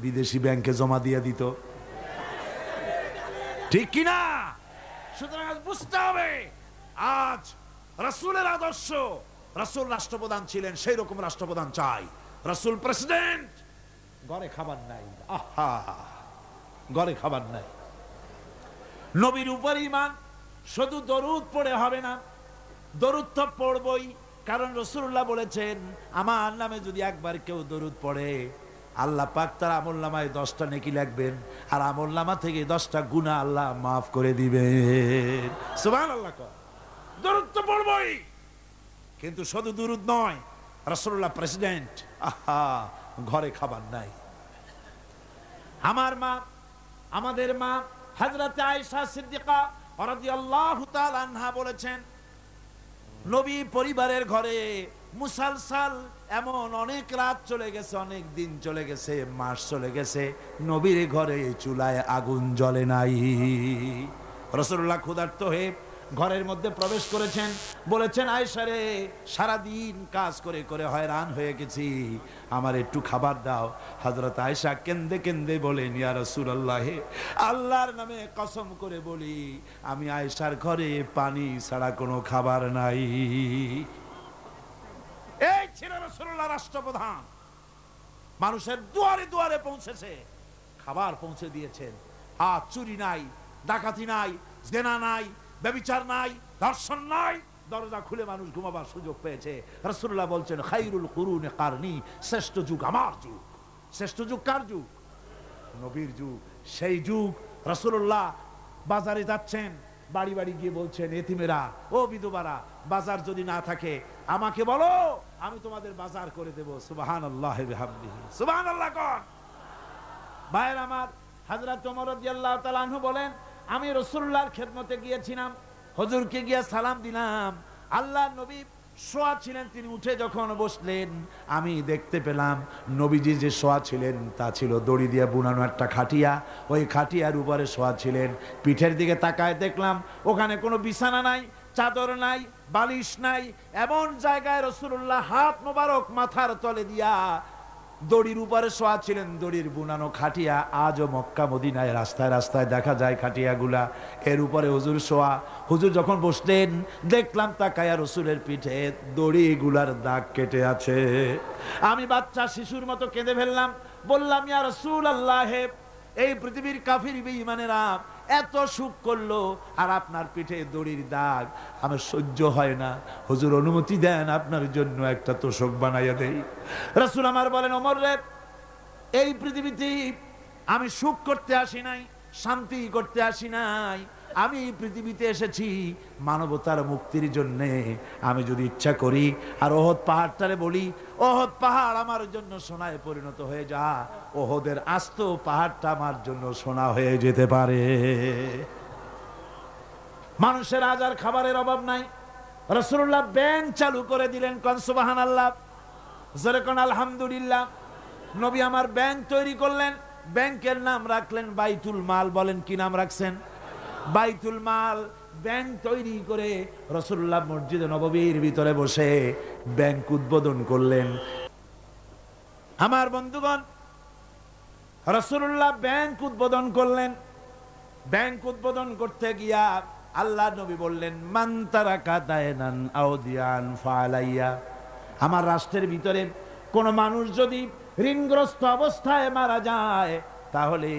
A: বিদেশি ব্যাংকে জমা দিয়ে দিত। ঠিক কিনা? সুতরাং আজ বুঝতে হবে, আজ রাসূলের আদর্শ, রাসূল রাষ্ট্রপ্রধান ছিলেন, সেই রকম রাষ্ট্রপ্রধান চাই। রাসূল প্রেসিডেন্ট, ঘরে খাবার নাই, আহা, ঘরে খাবার নাই। নবীর উপর ঈমান শুধু দরুদ পড়ে হবে না, দরুদ তো পড়বই, কারণ রাসূলুল্লাহ বলেছেন, আমার নামে যদি একবার কেউ দরুদ পড়ে, আল্লাহ পাক তার আমলনামায় 10টা নেকি লিখবেন, আর আমলনামা থেকে 10টা গুনাহ আল্লাহ মাফ করে দিবেন। সুবহানাল্লাহ। দরুদ তো পড়বই, কিন্তু শুধু দরুদ নয়, রাসূলুল্লাহ প্রেসিডেন্ট, আহা, ঘরে খাবার নাই। আমার মা, আমাদের মা হযরত আয়েশা সিদ্দিকা রাদিয়াল্লাহু তাআলা আনহা বলেছেন, নবী পরিবারের ঘরে মুসালসাল এমন অনেক রাত চলে গেছে, অনেক দিন চলে গেছে, মাস চলে গেছে, নবীর ঘরে চুলায় আগুন জ্বলে নাই। রাসূলুল্লাহ ক্ষুধার্ত হয়ে ঘরের মধ্যে প্রবেশ করেছেন, বলেছেন, আয়েশা রে, সারাদিন কাজ করে করে হয়রান হয়ে গেছি, আমার একটু খাবার দাও। হযরত আয়েশা কেঁদে কেঁদে বলেন, ইয়া রাসূলুল্লাহ, আল্লাহর নামে কসম করে বলি, আমি আয়েশার ঘরে পানি ছাড়া কোনো খাবার নাই। এই ছিল রাসূলুল্লাহ রাষ্ট্রপ্রধান, মানুষের দুয়ারে দুয়ারে পৌঁছেছে, খাবার পৌঁছে দিয়েছেন। আর চুরি নাই, ডাকাতি নাই, জেনা নাই, ব্যভিচার নাই, ধর্ষণ নাই, দরজা খুলে মানুষ ঘুমাবার সুযোগ পেয়েছে। রাসূলুল্লাহ বলছেন, খায়রুল কুরুনি কারনি, শ্রেষ্ঠ যুগ আমার যুগ। শ্রেষ্ঠ যুগ কার যুগ? নবীর যুগ। সেই যুগ রাসূলুল্লাহ বাজারে যাচ্ছেন, বাড়ি বাড়ি গিয়ে বলছেন, এতিমেরা, ও বিধবারা, বাজার যদি না থাকে আমাকে বলো, আমি তোমাদের বাজার করে দেব। সুবহানাল্লাহ বিহামদিহি, সুবহানাল্লাহ কোন। ভাইয়ের আমার, হযরত ওমর রাদিয়াল্লাহু তাআলা আনহু বলেন, আমি রাসূলুল্লাহর খেদমতে গিয়েছিলাম, হুজুরকে গিয়ে সালাম দিলাম, আল্লাহর নবী শোয়া ছিলেন, তিনি উঠে যখন বসলেন, আমি দেখতে পেলাম নবীজি যে শোয়া ছিলেন তা ছিল দড়ি দিয়ে বুনানো একটা খাটিয়া, ওই খাটিয়ার উপরে শোয়া ছিলেন। পিঠের দিকে তাকায় দেখলাম ওখানে কোনো বিছানা নাই, চাদর নাই, বালিশ নাই, এমন জায়গায় রাসূলুল্লাহ হাত মোবারক মাথার তলে দিয়া দড়ির উপরে শোয়া ছিলেন। দড়ির বুনানো খাটিয়া আজও মক্কা মদিনায় রাস্তায় রাস্তায় দেখা যায় খাটিয়াগুলা, এর উপরে হুজুর শোয়া। হুজুর যখন বসলেন দেখলাম তাকায়া রসুলের পিঠে দড়িগুলার দাগ কেটে আছে। আমি বাচ্চা শিশুর মতো কেঁদে ফেললাম, বললাম, ইয়া রাসূলুল্লাহ, এই পৃথিবীর কাফির বেঈমানেরা এত সুখ করলো, আর আপনার পিঠে দড়ির দাগ, আমার সহ্য হয় না, হুজুর অনুমতি দেন আপনার জন্য একটা তোশক বানাইয়া দেই। রাসূল আমার বলেন, ওমর রে, এই পৃথিবীতে আমি সুখ করতে আসি নাই, শান্তি করতে আসি নাই, আমি পৃথিবীতে এসেছি মানবতার মুক্তির জন্যে। আমি যদি ইচ্ছা করি আর ওহদ পাহাড়টারে বলি, ওহদ পাহাড় আমার জন্য সোনায় পরিণত হয়ে যা, ওহদের আস্ত পাহাড়টা আমার জন্য সোনা হয়ে যেতে পারে। মানুষের আজ আর খাবারের অভাব নাই। রাসূলুল্লাহ ব্যাংক চালু করে দিলেন, কোন সুবহানাল্লাহ, জোরে কোন আলহামদুলিল্লাহ। নবী আমার ব্যাংক তৈরি করলেন, ব্যাংকের নাম রাখলেন বাইতুল মাল। বলেন কি নাম রাখছেন? বাইতুল মাল। ব্যাংক তৈরি করে রাসূলুল্লাহ মসজিদে নববীর ভিতরে বসে ব্যাংক উদ্বোধন করলেন। আমার বন্ধুগণ, রাসূলুল্লাহ ব্যাংক উদ্বোধন করলেন। ব্যাংক উদ্বোধন করতে গিয়া আল্লাহ নবী বললেন, মান তারাকা দায়নান আও দিয়ান ফালাইয়া। আমার রাষ্ট্রের ভিতরে কোন মানুষ যদি ঋণগ্রস্ত অবস্থায় মারা যায়, তাহলে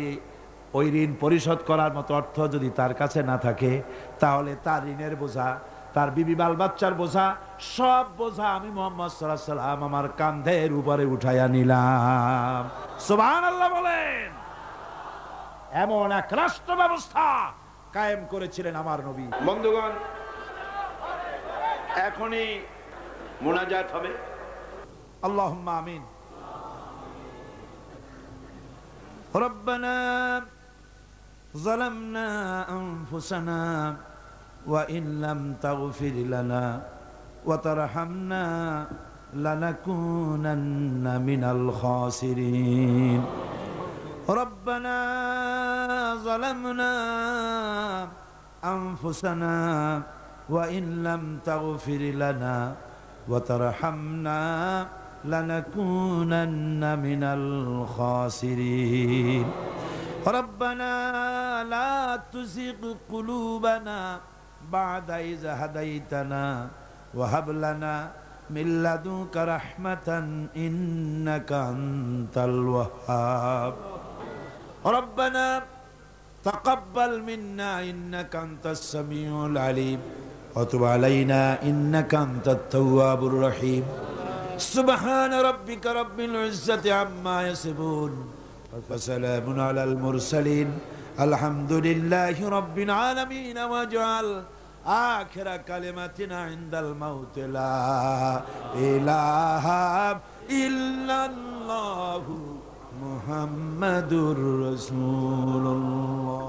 A: ওই ঋণ পরিশোধ করার মতো অর্থ যদি তার কাছে না থাকে, তাহলে তার ঋণের বোঝা, তার বিবি বাল বাচ্চার বোঝা, সব বোঝা আমি মুহাম্মদ সাল্লাল্লাহু আলাইহি ওয়াসাল্লাম আমার কাঁধের উপরে উঠাইয়া নিলাম। সুবহানাল্লাহ বলেন। এমন এক রাষ্ট্র ব্যবস্থা কায়েম করেছিলেন আমার নবী। বন্ধুগণ, এখনই মুনাজাত হবে। আল্লাহুম্মা আমিন। রব্বানা যালামনা আনফুসানা ওয়া ইন লাম তাগফির লানা ওয়া তারহামনা লানাকুনান্না মিনাল খাসিরিন। রব্বানা যালামনা আনফুসানা ওয়া ইন লাম তাগফির লানা ওয়া তারহামনা লানাকুনান্না মিনাল খাসিরিন। ربنا لا تزغ قلوبنا بعد إذ هديتنا وهب لنا من لدنك رحمة إنك أنت الوهاب ربنا تقبل منا إنك أنت السميع العليم وتب علينا إنك أنت التواب الرحيم سبحان ربك رب العزة عما يصفون وسلام على المرسلين الحمد لله رب العالمين واجعل آخر كلمتنا عند الموت لا إله إلا الله محمد رسول الله